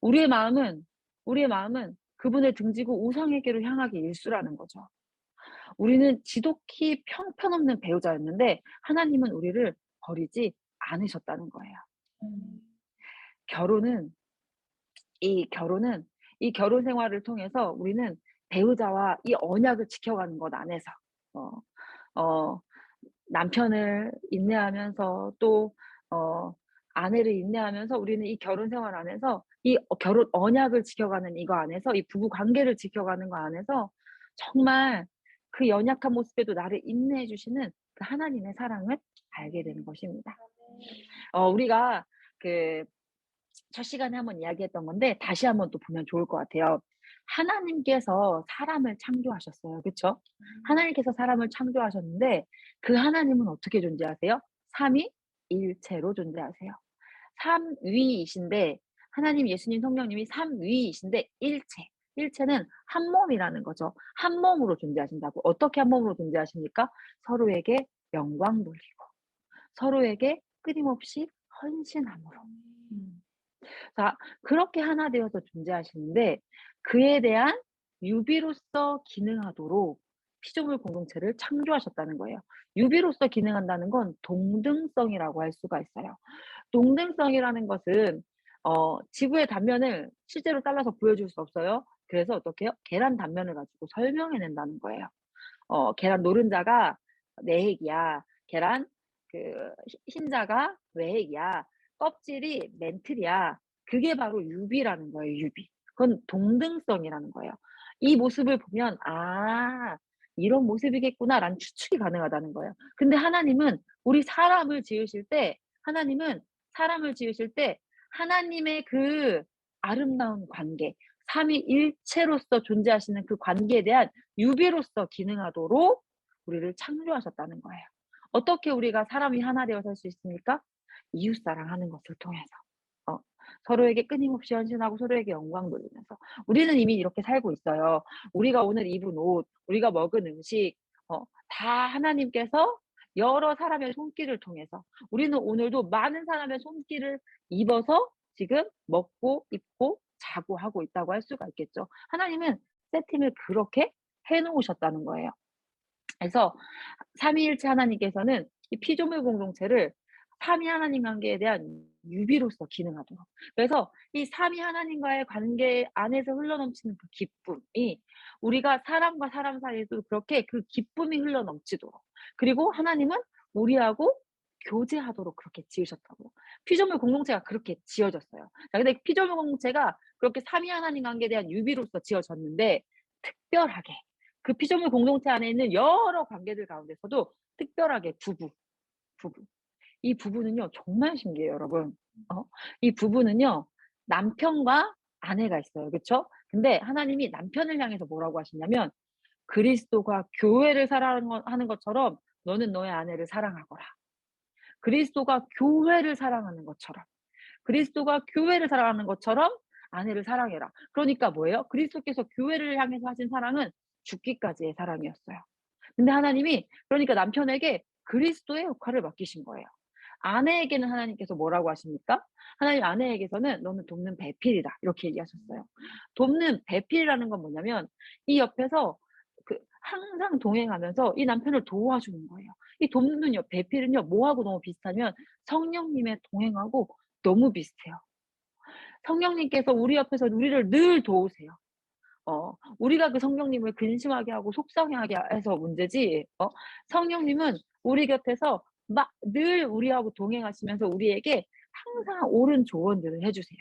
우리의 마음은 우리의 마음은 그분을 등지고 우상에게로 향하기 일쑤라는 거죠. 우리는 지독히 형편없는 배우자였는데 하나님은 우리를 버리지 않으셨다는 거예요. 음. 결혼은 결혼은 이 결혼 생활을 통해서 우리는 배우자와 이 언약을 지켜가는 것 안에서 어 어 남편을 인내하면서 또 어 아내를 인내하면서 우리는 이 결혼 생활 안에서 이 결혼 언약을 지켜가는 이거 안에서 이 부부 관계를 지켜가는 거 안에서 정말 그 연약한 모습에도 나를 인내해 주시는 그 하나님의 사랑을 알게 되는 것입니다. 아멘. 우리가 그 첫 시간에 한번 이야기했던 건데 다시 한번 또 보면 좋을 것 같아요. 하나님께서 사람을 창조하셨어요. 그쵸? 음. 하나님께서 사람을 창조하셨는데 그 하나님은 어떻게 존재하세요? 삼위일체로 존재하세요. 삼위이신데 하나님, 예수님, 성령님이 삼위이신데 일체는 한 몸이라는 거죠. 한 몸으로 존재하신다고. 어떻게 한 몸으로 존재하십니까? 서로에게 영광 돌리고 서로에게 끊임없이 헌신함으로. 음. 자, 그렇게 하나 되어서 존재하시는데 그에 대한 유비로서 기능하도록 피조물 공동체를 창조하셨다는 거예요. 유비로서 기능한다는 건 동등성이라고 할 수가 있어요. 동등성이라는 것은 지구의 단면을 실제로 잘라서 보여줄 수 없어요. 그래서 어떻게 해요? 계란 단면을 가지고 설명해 낸다는 거예요. 계란 노른자가 내핵이야. 계란 그 흰자가 외핵이야. 껍질이 멘틀이야. 그게 바로 유비라는 거예요, 유비. 그건 동등성이라는 거예요. 이 모습을 보면 '아 이런 모습이겠구나.'라는 추측이 가능하다는 거예요. 근데 하나님은 우리 사람을 지으실 때 하나님은 사람을 지으실 때 하나님의 그 아름다운 관계, 삼위일체로서 존재하시는 그 관계에 대한 유비로서 기능하도록 우리를 창조하셨다는 거예요. 어떻게 우리가 사람이 하나 되어 살 수 있습니까? 이웃 사랑하는 것을 통해서. 어 서로에게 끊임없이 헌신하고 서로에게 영광 돌리면서. 우리는 이미 이렇게 살고 있어요. 우리가 오늘 입은 옷, 우리가 먹은 음식 다 하나님께서 여러 사람의 손길을 통해서 우리는 오늘도 많은 사람의 손길을 입어서 지금 먹고 입고 자고 하고 있다고 할 수가 있겠죠. 하나님은 세팅을 그렇게 해 놓으셨다는 거예요. 그래서 삼위일체 하나님께서는 이 피조물 공동체를 삼위 하나님 관계에 대한 유비로서 기능하도록. 그래서 이 삼위 하나님과의 관계 안에서 흘러넘치는 그 기쁨이 우리가 사람과 사람 사이에도 그렇게 그 기쁨이 흘러넘치도록. 그리고 하나님은 우리하고 교제하도록 그렇게 지으셨다고. 피조물 공동체가 그렇게 지어졌어요. 자 근데 피조물 공동체가 그렇게 삼위 하나님 관계에 대한 유비로서 지어졌는데 특별하게 그 피조물 공동체 안에 있는 여러 관계들 가운데서도 특별하게 부부. 이 부부는요 정말 신기해요 여러분. 어 이 부부는요 남편과 아내가 있어요. 그쵸? 근데 하나님이 남편을 향해서 뭐라고 하시냐면 "그리스도가 교회를 사랑하는 하는 것처럼 너는 너의 아내를 사랑하거라." 그리스도가 교회를 사랑하는 것처럼 그리스도가 교회를 사랑하는 것처럼 아내를 사랑해라. 그러니까 뭐예요? 그리스도께서 교회를 향해서 하신 사랑은 죽기까지의 사랑이었어요. 근데 하나님이 그러니까 남편에게 그리스도의 역할을 맡기신 거예요. 아내에게는 하나님께서 뭐라고 하십니까? 하나님 아내에게서는 "너는 돕는 배필이다." 이렇게 얘기하셨어요. 돕는 배필이라는 건 뭐냐면 이 옆에서 그 항상 동행하면서 이 남편을 도와주는 거예요. 이 돕는요 배필은요 뭐하고 너무 비슷하면 성령님의 동행하고 너무 비슷해요. 성령님께서 우리 옆에서 우리를 늘 도우세요. 우리가 그 성령님을 근심하게 하고 속상해하게 해서 문제지 성령님은 우리 곁에서 막 늘 우리하고 동행하시면서 우리에게 항상 옳은 조언들을 해 주세요.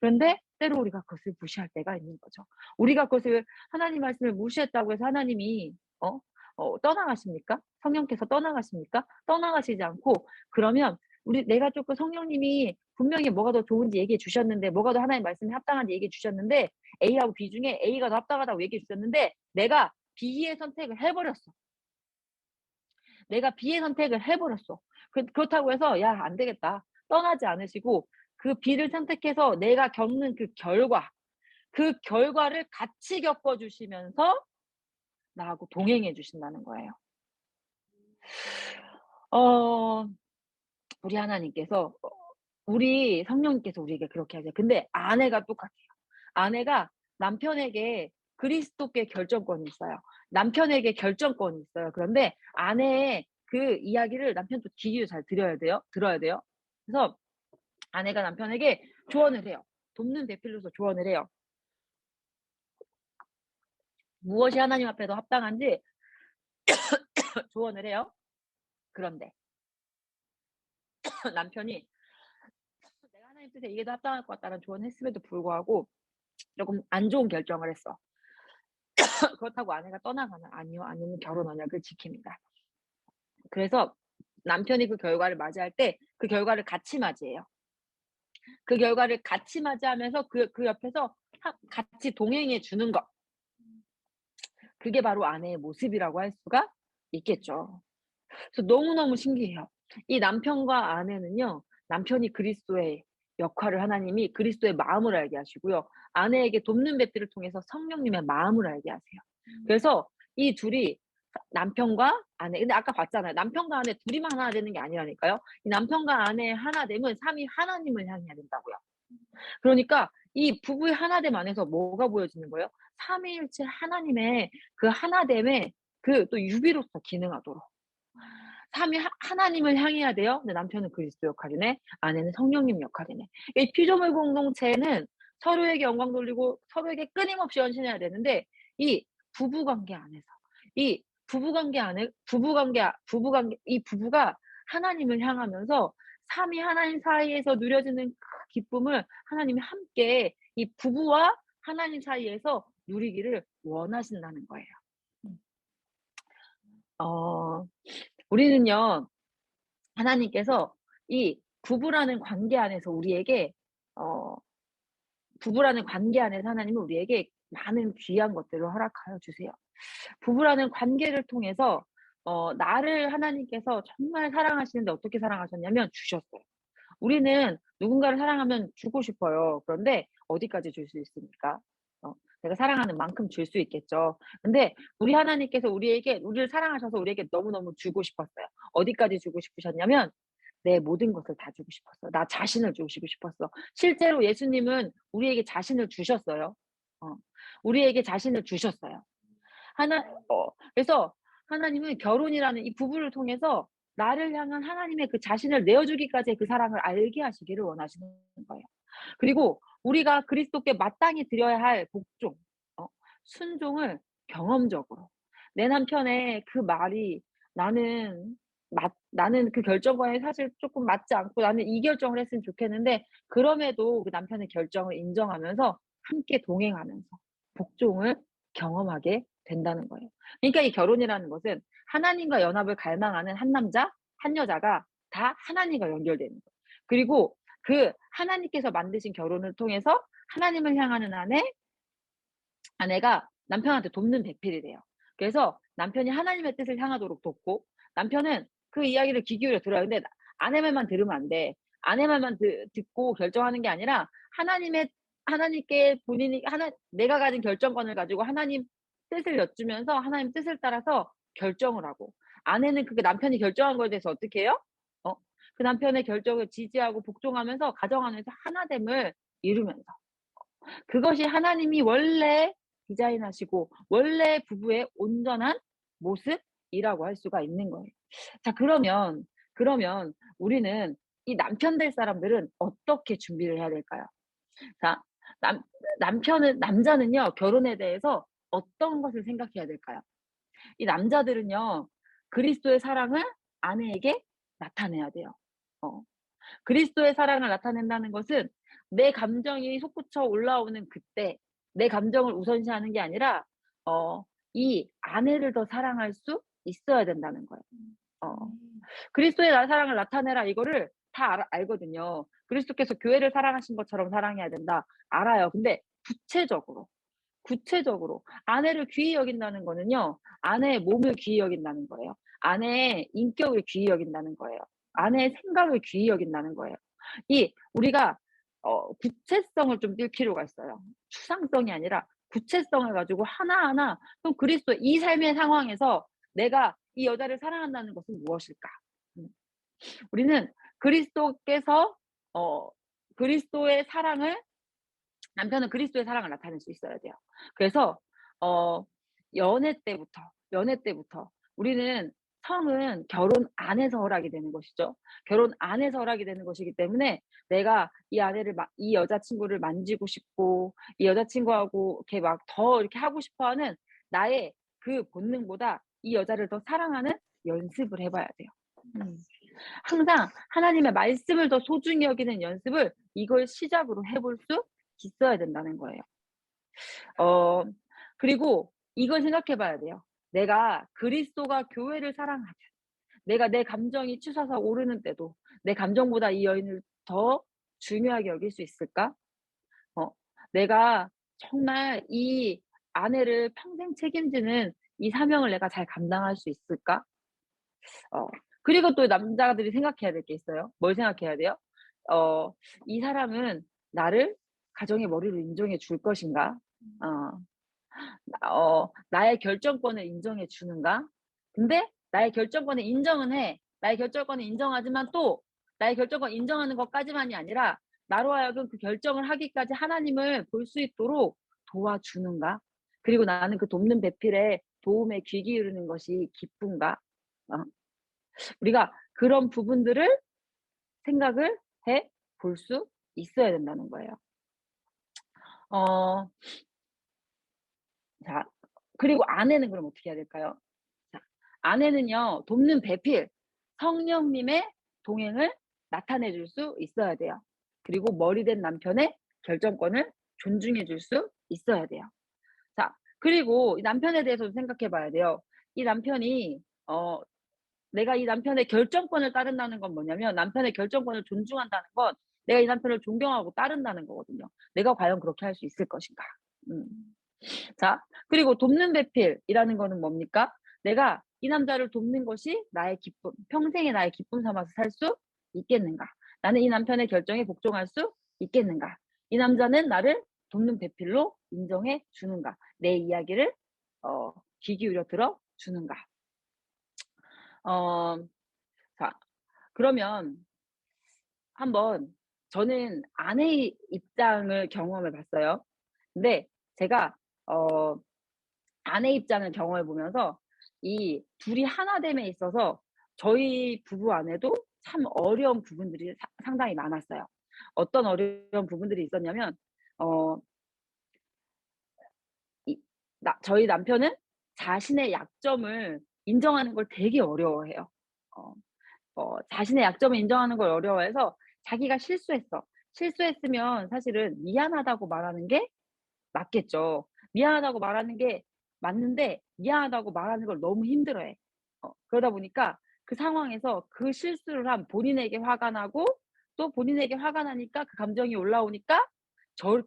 그런데 때로 우리가 그것을 무시할 때가 있는 거죠. 우리가 그것을 하나님 말씀을 무시했다고 해서 하나님이 떠나가십니까? 성령께서 떠나가십니까? 떠나가시지 않고 그러면 내가 쪼끔 성령님이 분명히 뭐가 더 좋은지 얘기해 주셨는데 뭐가 더 하나님 말씀에 합당한지 얘기해 주셨는데 A하고 B 중에 A가 더 합당하다고 얘기해 주셨는데 내가 B의 선택을 해 버렸어. 내가 B의 선택을 해 버렸어. 그렇다고 해서 '야 안 되겠다.' 떠나지 않으시고 그 B를 선택해서 내가 겪는 그 결과를 같이 겪어 주시면서 나하고 동행해 주신다는 거예요. 어 우리 하나님께서 우리 성령님께서 우리에게 그렇게 하세요. 근데 아내가 똑같아요. 아내가 남편에게 그리스도께 결정권이 있어요. 남편에게 결정권이 있어요. 그런데 아내의 그 이야기를 남편도 귀 기울여 잘 들어야 돼요. 그래서 아내가 남편에게 조언을 해요. 돕는 배필로서 조언을 해요. 무엇이 하나님 앞에 더 합당한지 조언을 해요. 그런데 남편이 "내가 하나님 뜻에 이게 더 합당할 것 같다."는 조언을 했음에도 불구하고 조금 안 좋은 결정을 했어. 그렇다고 아내가 떠나가면 "아니요. 아내는 결혼 언약을 지킵니다." 그래서 남편이 그 결과를 맞이할 때 그 결과를 같이 맞이해요. 그 결과를 같이 맞이하면서 그 옆에서 같이 동행해 주는 것. 그게 바로 아내의 모습이라고 할 수가 있겠죠. 그래서 너무너무 신기해요. 이 남편과 아내는요. 남편이 그리스도의 역할을 하나님이 그리스도의 마음을 알게 하시고요. 아내에게 돕는 배필을 통해서 성령님의 마음을 알게 하세요. 그래서 이 둘이 남편과 아내 근데 아까 봤잖아요. 남편과 아내 둘이만 하나 되는 게 아니라니까요. 이 남편과 아내의 하나됨은 삼위 하나님을 향해야 된다고요. 그러니까 이 부부의 하나됨 안에서 뭐가 보여지는 거예요? 삼위일체 하나님의 그 하나됨에 그 또 유비로서 기능하도록. 삼위 하나님을 향해야 돼요. 근데 남편은 그리스도 역할이네. 아내는 성령님 역할이네. 이 피조물 공동체는 서로에게 영광 돌리고 서로에게 끊임없이 헌신해야 되는데 이 부부 관계 안에서 이 부부관계 이 부부가 하나님을 향하면서 삼위 하나님 사이에서 누려지는 그 기쁨을 하나님이 함께 이 부부와 하나님 사이에서 누리기를 원하신다는 거예요. 음. 어 우리는요, 하나님께서 이 부부라는 관계 안에서 우리에게 어 부부라는 관계 안에서 하나님은 우리에게 많은 귀한 것들을 허락하여 주세요. 부부라는 관계를 통해서 나를 하나님께서 정말 사랑하시는데 어떻게 사랑하셨냐면 주셨어요. 우리는 누군가를 사랑하면 주고 싶어요. 그런데 어디까지 줄 수 있습니까? 어 내가 사랑하는 만큼 줄 수 있겠죠. 근데 우리 하나님께서 우리를 사랑하셔서 우리에게 너무너무 주고 싶었어요. 어디까지 주고 싶으셨냐면 내 모든 것을 다 주고 싶었어. 나 자신을 주시고 싶었어. 실제로 예수님은 우리에게 자신을 주셨어요. 어. 우리에게 자신을 주셨어요. 그래서 하나님은 결혼이라는 이 부부를 통해서 나를 향한 하나님의 그 자신을 내어주기까지의 그 사랑을 알게 하시기를 원하시는 거예요. 그리고 우리가 그리스도께 마땅히 드려야 할 복종, 어 순종을 경험적으로 내 남편의 그 말이 나는 그 결정과에 사실 쪼끔 맞지 않고 나는 이 결정을 했으면 좋겠는데 그럼에도 그 남편의 결정을 인정하면서 함께 동행하면서 복종을 경험하게 된다는 거예요. 그러니까 이 결혼이라는 것은 하나님과 연합을 갈망하는 한 남자, 한 여자가 다 하나님과 연결되는 거예요. 그리고 그 하나님께서 만드신 결혼을 통해서 하나님을 향하는 아내가 남편한테 돕는 배필이 돼요. 그래서 남편이 하나님의 뜻을 향하도록 돕고 남편은 그 이야기를 귀 기울여 들어요. 근데 아내 말만 들으면 안 돼. 아내 말만 듣고 결정하는 게 아니라 하나님께 본인이 내가 가진 결정권을 가지고 하나님 뜻을 여쭈면서 하나님 뜻을 따라서 결정을 하고 아내는 그게 남편이 결정한 거에 대해서 어떻게 해요? 어 그 남편의 결정을 지지하고 복종하면서 가정 안에서 하나됨을 이루면서 그것이 하나님이 원래 디자인하시고 원래 부부의 온전한 모습이라고 할 수가 있는 거예요. 자 그러면 우리는 이 남편 될 사람들은 어떻게 준비를 해야 될까요? 자 남 남자는요 결혼에 대해서 어떤 것을 생각해야 될까요? 이 남자들은요 그리스도의 사랑을 아내에게 나타내야 돼요. 어. 그리스도의 사랑을 나타낸다는 것은 내 감정이 솟구쳐 올라오는 그때 내 감정을 우선시하는 게 아니라 어 이 아내를 더 사랑할 수 있어야 된다는 거예요. 어 음. 그리스도의 사랑을 나타내라 이거를 다 알거든요. 그리스도께서 교회를 사랑하신 것처럼 사랑해야 된다. 알아요. 근데 구체적으로 아내를 귀히 여긴다는 거는요. 아내의 몸을 귀히 여긴다는 거예요. 아내의 인격을 귀히 여긴다는 거예요. 아내의 생각을 귀히 여긴다는 거예요. 우리가 구체성을 좀 띌 필요가 있어요. 추상성이 아니라 구체성을 가지고 하나하나 그럼 그리스도 이 삶의 상황에서 내가 이 여자를 사랑한다는 것은 무엇일까? 음. 우리는 그리스도께서 어 그리스도의 사랑을 남편은 그리스도의 사랑을 나타낼 수 있어야 돼요. 그래서 어 연애 때부터 우리는 성은 결혼 안에서 허락이 되는 것이죠. 결혼 안에서 허락이 되는 것이기 때문에 내가 이 여자친구를 만지고 싶고 이 여자친구하고 이렇게 막 더 이렇게 하고 싶어 하는 나의 그 본능보다 이 여자를 더 사랑하는 연습을 해 봐야 돼요. 음. 항상 하나님의 말씀을 더 소중히 여기는 연습을 이걸 시작으로 해볼 수 있어야 된다는 거예요. 어 그리고 이걸 생각해 봐야 돼요. 내가 그리스도가 교회를 사랑하듯 내가 내 감정이 치솟아 오르는 때도 내 감정보다 이 여인을 더 중요하게 여길 수 있을까? 어 내가 정말 이 아내를 평생 책임지는 이 사명을 내가 잘 감당할 수 있을까? 어 그리고 또 남자들이 생각해야 될 게 있어요. 뭘 생각해야 돼요? 어 '이 사람은 나를 가정의 머리로 인정해 줄 것인가? 어 나의 결정권을 인정해 주는가? 근데 나의 결정권을 인정은 해. 나의 결정권을 인정하지만 또 나의 결정권 인정하는 것까지만이 아니라 나로 하여금 그 결정을 하기까지 하나님을 볼 수 있도록 도와주는가? 그리고 나는 그 돕는 배필에 도움에 귀 기울이는 것이 기쁜가? 어 우리가 그런 부분들을 생각을 해 볼 수 있어야 된다는 거예요. 어 자 그리고 아내는 그럼 어떻게 해야 될까요? 아내는요, 돕는 배필, 성령님의 동행을 나타내 줄 수 있어야 돼요. 그리고 머리된 남편의 결정권을 존중해 줄 수 있어야 돼요. 자, 그리고 이 남편에 대해서도 생각해 봐야 돼요. 이 남편이 내가 이 남편의 결정권을 따른다는 건 뭐냐면, 남편의 결정권을 존중한다는 건 내가 이 남편을 존경하고 따른다는 거거든요. 내가 과연 그렇게 할 수 있을 것인가? 음. 자, 그리고 돕는 배필이라는 거는 뭡니까? 내가 이 남자를 돕는 것이 나의 기쁨, 평생의 나의 기쁨 삼아서 살 수 있겠는가? 나는 이 남편의 결정에 복종할 수 있겠는가? 이 남자는 나를 돕는 배필로 인정해 주는가? 내 이야기를 귀 기울여 들어 주는가? 어 자, 그러면 한번, 저는 아내의 입장을 경험해 봤어요. 근데 제가 어 아내 입장을 경험해 보면서 이 둘이 하나됨에 있어서 저희 부부 안에도 참 어려운 부분들이 상당히 많았어요. 어떤 어려운 부분들이 있었냐면, 어 이 저희 남편은 자신의 약점을 인정하는 걸 되게 어려워해요. 어 자신의 약점을 인정하는 걸 어려워해서 자기가 실수했어. 실수했으면 사실은 미안하다고 말하는 게 맞겠죠. 미안하다고 말하는 게 맞는데, 미안하다고 말하는 걸 너무 힘들어해. 그러다 보니까 그 상황에서 그 실수를 한 본인에게 화가 나고, 또 본인에게 화가 나니까 그 감정이 올라오니까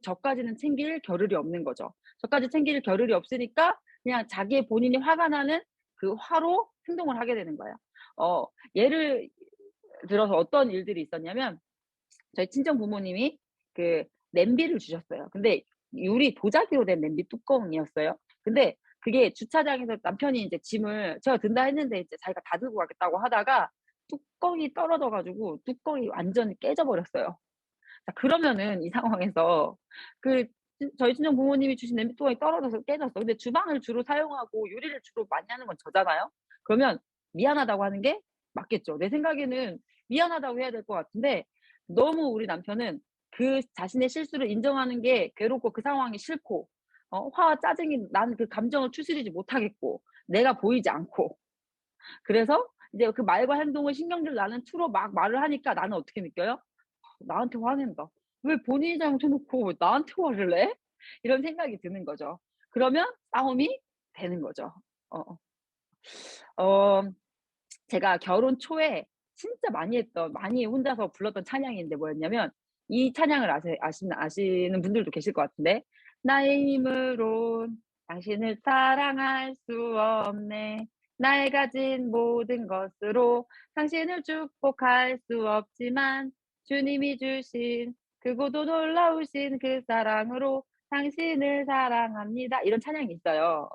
저까지는 챙길 겨를이 없는 거죠. 저까지 챙길 겨를이 없으니까 그냥 자기의 본인이 화가 나는 그 화로 행동을 하게 되는 거예요. 예를 들어서 어떤 일들이 있었냐면, 저희 친정 부모님이 그 냄비를 주셨어요. 근데 유리 도자기로 된 냄비 뚜껑이었어요. 근데 그게 주차장에서 남편이 인제 짐을 제가 든다 했는데 이제 자기가 다 들고 가겠다고 하다가 뚜껑이 떨어져 가지고 뚜껑이 완전히 깨져 버렸어요. 자, 그러면은 이 상황에서 그 저희 친정 부모님이 주신 냄비 뚜껑이 떨어져서 깨졌어. 근데 주방을 주로 사용하고 요리를 주로 많이 하는 건 저잖아요. 그러면 미안하다고 하는 게 맞겠죠. 내 생각에는 미안하다고 해야 될 것 같은데, 너무 우리 남편은 그 자신의 실수를 인정하는 게 괴롭고 그 상황이 싫고, 화와 짜증이 나는 그 감정을 추스리지 못하겠고, 내가 보이지 않고, 그래서 이제 그 말과 행동을 신경질 나는 투로 막 말을 하니까 나는 어떻게 느껴요? '나한테 화낸다. 왜 본인이 잘못해 놓고 왜 나한테 화를 내?' 이런 생각이 드는 거죠. 그러면 싸움이 되는 거죠. 어 어 제가 결혼 초에 진짜 많이 혼자서 불렀던 찬양인데 뭐였냐면, 이 찬양을 아시는 분들도 계실 것 같은데, 나의 힘으론 당신을 사랑할 수 없네. 나의 가진 모든 것으로 당신을 축복할 수 없지만, 주님이 주신 크고도 놀라우신 그 사랑으로 당신을 사랑합니다. 이런 찬양이 있어요.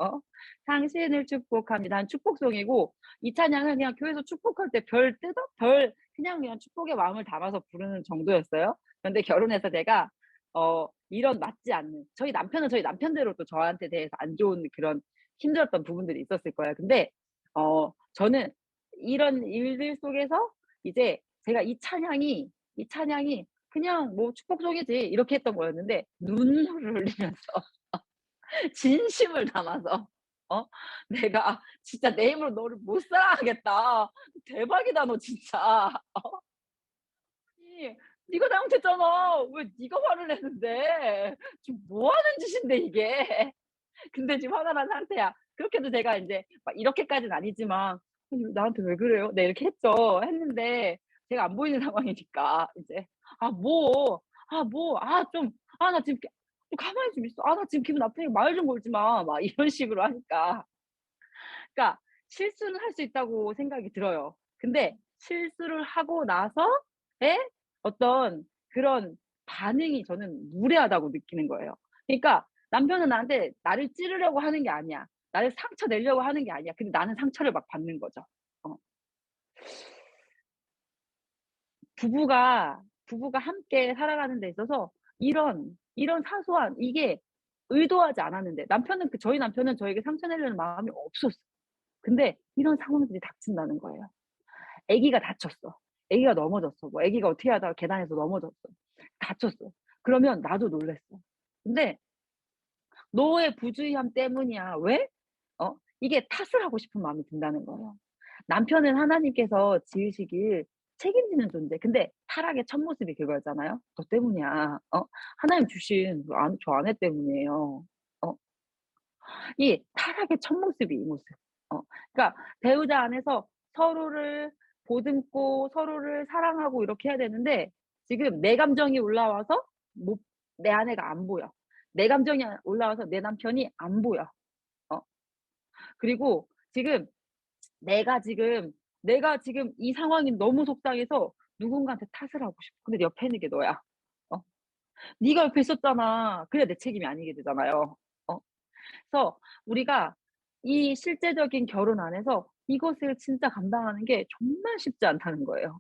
당신을 축복합니다. 는 축복송이고, 이 찬양은 그냥 교회에서 축복할 때 그냥 축복의 마음을 담아서 부르는 정도였어요. 그런데 결혼해서 제가 이런 맞지 않는, 저희 남편은 저희 남편대로 또 저한테 대해서 안 좋은 그런 힘들었던 부분들이 있었을 거예요. 근데 저는 이런 일들 속에서 이제 제가 이 찬양이 그냥 뭐 '축복송이지.' 이렇게 했던 거였는데, 눈물을 흘리면서 진심을 담아서 어 "내가 진짜 내 힘으로 너를 못 사랑하겠다. 대박이다 너 진짜. 아니 네가 잘못했잖아. 왜 네가 화를 내는데. 지금 뭐 하는 짓인데 이게." 근데 지금 화가 난 상태야. 그렇게도 제가 인제 막 이렇게까지는 아니지만 "아니 나한테 왜 그래요?" 네 이렇게 했는데 제가 안 보이는 상황이니까 이제 "아 뭐. 아 뭐. 아 좀. 아 나 지금 좀 가만히 좀 있어. 아 나 지금 기분 나쁘니까 말 좀 걸지 마." 막 이런 식으로 하니까, 그러니까 실수는 할 수 있다고 생각이 들어요. 근데 실수를 하고 나서의 어떤 그런 반응이 저는 무례하다고 느끼는 거예요. 그러니까 남편은 나한테 나를 찌르려고 하는 게 아니야. 나를 상처 내려고 하는 게 아니야. 근데 나는 상처를 막 받는 거죠. 어. 부부가 함께 살아가는 데 있어서 이런 사소한 이게 의도하지 않았는데, 저희 남편은 저에게 상처 내려는 마음이 없었어. 근데 이런 상황들이 닥친다는 거예요. 아기가 다쳤어. 아기가 넘어졌어. 뭐 아기가 어떻게 하다가 계단에서 넘어졌어. 다쳤어. 그러면 나도 놀랐어. 근데 "너의 부주의함 때문이야." 왜? 이게 탓을 하고 싶은 마음이 든다는 거예요. 남편은 하나님께서 지으시길 책임지는 존재. 근데 타락의 첫 모습이 그거였잖아요. "너 때문이야. 하나님 주신 저 아내 때문이에요." 어 이 타락의 첫 모습이 이 모습. 어 그러니까 배우자 안에서 서로를 보듬고 서로를 사랑하고 이렇게 해야 되는데 지금 내 감정이 올라와서 못 내 아내가 안 보여. 내 감정이 올라와서 내 남편이 안 보여. 어 그리고 지금 내가 지금 이 상황이 너무 속상해서 누군가한테 탓을 하고 싶어. 근데 옆에 있는 게 너야. 어 네가 옆에 있었잖아. 그래야 내 책임이 아니게 되잖아요. 어 그래서 우리가 이 실제적인 결혼 안에서 이것을 진짜 감당하는 게 정말 쉽지 않다는 거예요.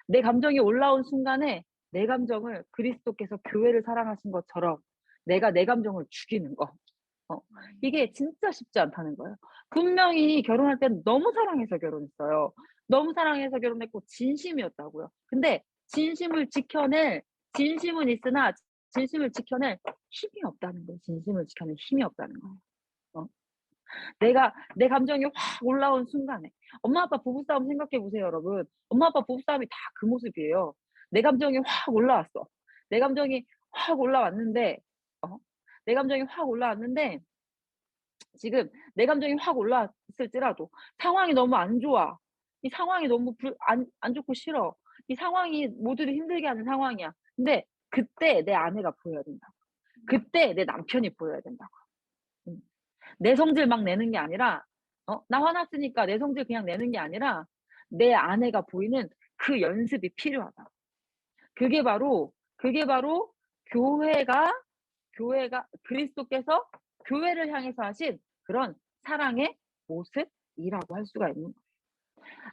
내 감정이 올라온 순간에 내 감정을 그리스도께서 교회를 사랑하신 것처럼 내가 내 감정을 죽이는 거. 어 이게 진짜 쉽지 않다는 거예요. 분명히 결혼할 때는 너무 사랑해서 결혼했어요. 너무 사랑해서 결혼했고 진심이었다고요. 근데 진심은 있으나 진심을 지켜낼 힘이 없다는 거예요. 진심을 지켜낼 힘이 없다는 거예요. 어 내가 내 감정이 확 올라온 순간에 엄마 아빠 부부싸움 생각해 보세요 여러분. 엄마 아빠 부부싸움이 다 그 모습이에요. 내 감정이 확 올라왔어. 내 감정이 확 올라왔는데 어 내 감정이 확 올라왔는데 지금 내 감정이 확 올라왔을지라도 상황이 너무 안 좋아. 이 상황이 너무 안 좋고 싫어. 이 상황이 모두를 힘들게 하는 상황이야. 근데 그때 내 아내가 보여야 된다고. 그때 내 남편이 보여야 된다고. 음. 내 성질 막 내는 게 아니라 나 화났으니까 내 성질 그냥 내는 게 아니라 내 아내가 보이는 그 연습이 필요하다. 그게 바로 교회가 그리스도께서 교회를 향해서 하신 그런 사랑의 모습이라고 할 수가 있는 거예요.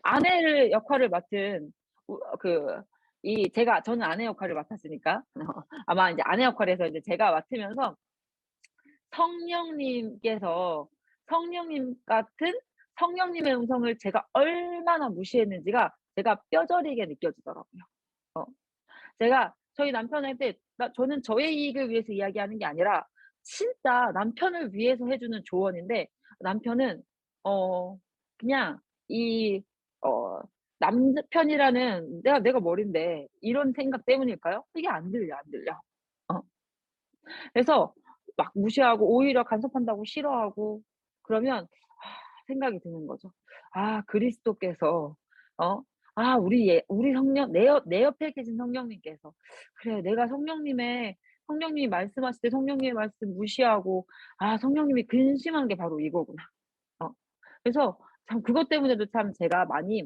아내를 역할을 맡은 저는 아내 역할을 맡았으니까 아마 인제 아내 역할에서 이제 제가 맡으면서 성령님께서 성령님 같은 성령님의 음성을 제가 얼마나 무시했는지가 제가 뼈저리게 느껴지더라고요. 어 제가 저희 남편한테 저는 저의 이익을 위해서 이야기하는 게 아니라 진짜 남편을 위해서 해 주는 조언인데 남편은 어 그냥 이 어 남편이라는 '내가 머린데.' 이런 생각 때문일까요? 이게 안 들려, 안 들려. 어 그래서 막 무시하고 오히려 간섭한다고 싫어하고 그러면 생각이 드는 거죠. '아 그리스도께서 어 우리 성령 내 옆에 계신 성령님께서 그래 내가 성령님이 말씀하실 때 성령님의 말씀 무시하고 성령님이 근심한 게 바로 이거구나.' 어 그래서 참 그것 때문에도 참 제가 많이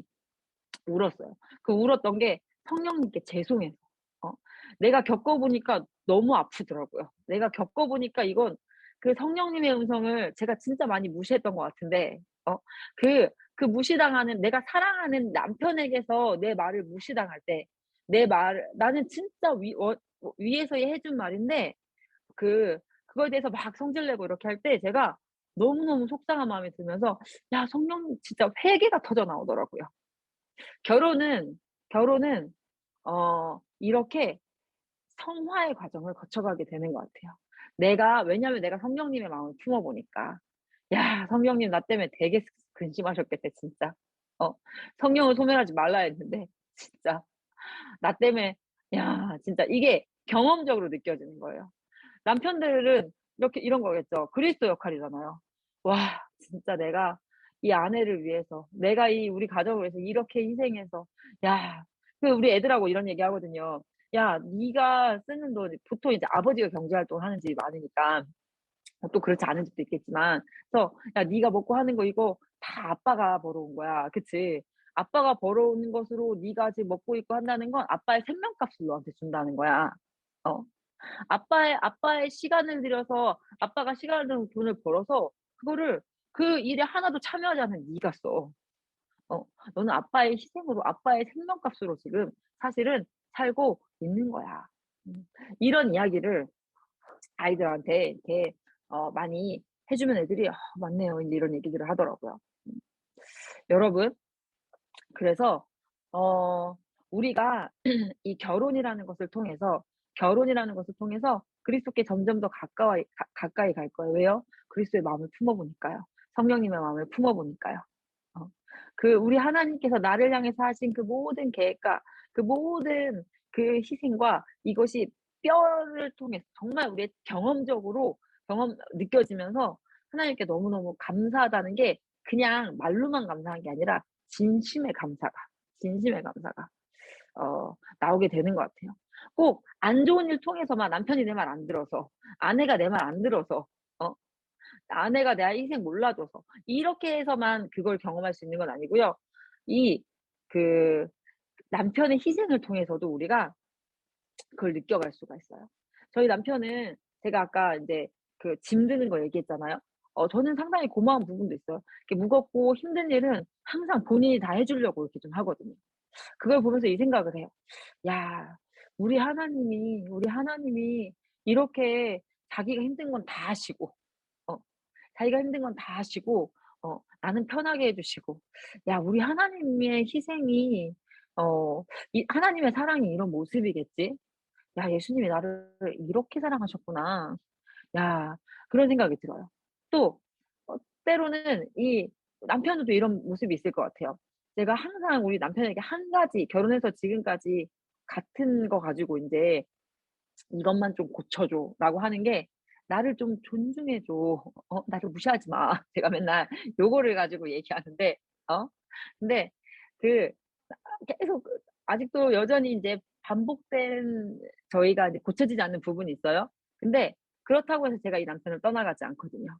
울었어요. 그 울었던 게 성령님께 죄송해서. 어 내가 겪어 보니까 너무 아프더라고요. 내가 겪어 보니까 이건 그 성령님의 음성을 제가 진짜 많이 무시했던 것 같은데 무시당하는 내가 사랑하는 남편에게서 내 말을 무시당할 때 나는 진짜 위에서 해준 말인데 그거에 대해서 막 성질 내고 이렇게 할 때 제가 너무너무 속상한 마음이 들면서 성령님 진짜 회개가 터져 나오더라고요. 결혼은 결혼은 이렇게 성화의 과정을 거쳐가게 되는 것 같아요. 왜냐하면 내가 성령님의 마음을 품어 보니까. 야 성령님 나 때문에 되게 근심하셨겠다 진짜. 어 성령을 소멸하지 말라 했는데 진짜 나 때문에 진짜 이게 경험적으로 느껴지는 거예요. 남편들은 이런 거겠죠. 그리스도 역할이잖아요. 와 진짜 내가 이 아내를 위해서 내가 이 우리 가족을 위해서 이렇게 희생해서 야 우리 애들하고 이런 얘기하거든요. "야 네가 쓰는 돈" 보통 이제 아버지가 경제 활동을 하는 집이 많으니까 또 그렇지 않은 집도 있겠지만 그래서 "야 네가 먹고 하는 거 이거 다 아빠가 벌어온 거야. 그치? 아빠가 벌어오는 것으로 네가 지금 먹고 있고 한다는 건 아빠의 생명값을 너한테 준다는 거야." 어. 아빠의 시간을 들여서 아빠가 시간을 들여서 돈을 벌어서 그거를 그 일에 하나도 참여하지 않은 네가 써. 어. 너는 아빠의 희생으로 아빠의 생명값으로 지금 사실은 살고 있는 거야. 이런 이야기를 아이들한테 이렇게 많이 해 주면 애들이 맞네요." 인제 이런 얘기들을 하더라고요. 음. 여러분 그래서 어 우리가 이 결혼이라는 것을 통해서 그리스도께 점점 더 가까이 갈 거예요. 왜요? 그리스도의 마음을 품어 보니까요. 성령님의 마음을 품어 보니까요. 어. 그 우리 하나님께서 나를 향해서 하신 그 모든 계획과 그 모든 그 희생과 이것이 뼈를 통해서 정말 우리의 경험적으로 느껴지면서 하나님께 너무너무 감사하다는 게 그냥 말로만 감사한 게 아니라 진심의 감사가 나오게 되는 것 같아요. 꼭 안 좋은 일 통해서만 남편이 내 말 안 들어서, 아내가 내 말 안 들어서, 어 아내가 내 희생 몰라줘서 이렇게 해서만 그걸 경험할 수 있는 건 아니고요. 이 그 남편의 희생을 통해서도 우리가 그걸 느껴갈 수가 있어요. 저희 남편은 제가 아까 인제 그 짐 드는 거 얘기했잖아요. 저는 상당히 고마운 부분도 있어요. 이렇게 무겁고 힘든 일은 항상 본인이 다 해 주려고 이렇게 좀 하거든요. 그걸 보면서 이 생각을 해요. '야 우리 하나님이 이렇게 자기가 힘든 건 다 아시고 어 자기가 힘든 건 다 아시고 나는 편하게 해 주시고 야 우리 하나님의 희생이 이 하나님의 사랑이 이런 모습이겠지. 야 예수님이 나를 이렇게 사랑하셨구나.' 야 그런 생각이 들어요. 또 때로는 이 남편도 이런 모습이 있을 것 같아요. 제가 항상 우리 남편에게 한 가지 결혼해서 지금까지 같은 거 가지고 인제 "이것만 좀 고쳐 줘."라고 하는 게 "나를 좀 존중해 줘. 나를 무시하지 마." 제가 맨날 요거를 가지고 얘기하는데 어 근데 그 계속 아직도 여전히 인제 반복된 저희가 이제 고쳐지지 않는 부분이 있어요. 근데 그렇다고 해서 제가 이 남편을 떠나가지 않거든요.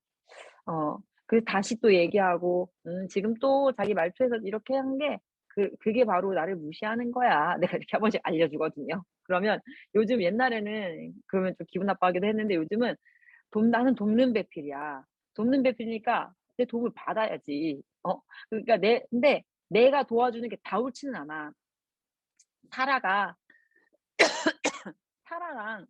그래서 다시 또 얘기하고 지금 또 자기 말투에서 이렇게 한 게 그게 바로 나를 무시하는 거야." 내가 이렇게 한 번씩 알려 주거든요. 그러면 요즘 옛날에는 그러면 좀 기분 나빠하기도 했는데 요즘은 나는 돕는 배필이야. 돕는 배필이니까 내 도움을 받아야지. 그러니까 근데 내가 도와주는 게 다 옳지는 않아. 사라가 사라랑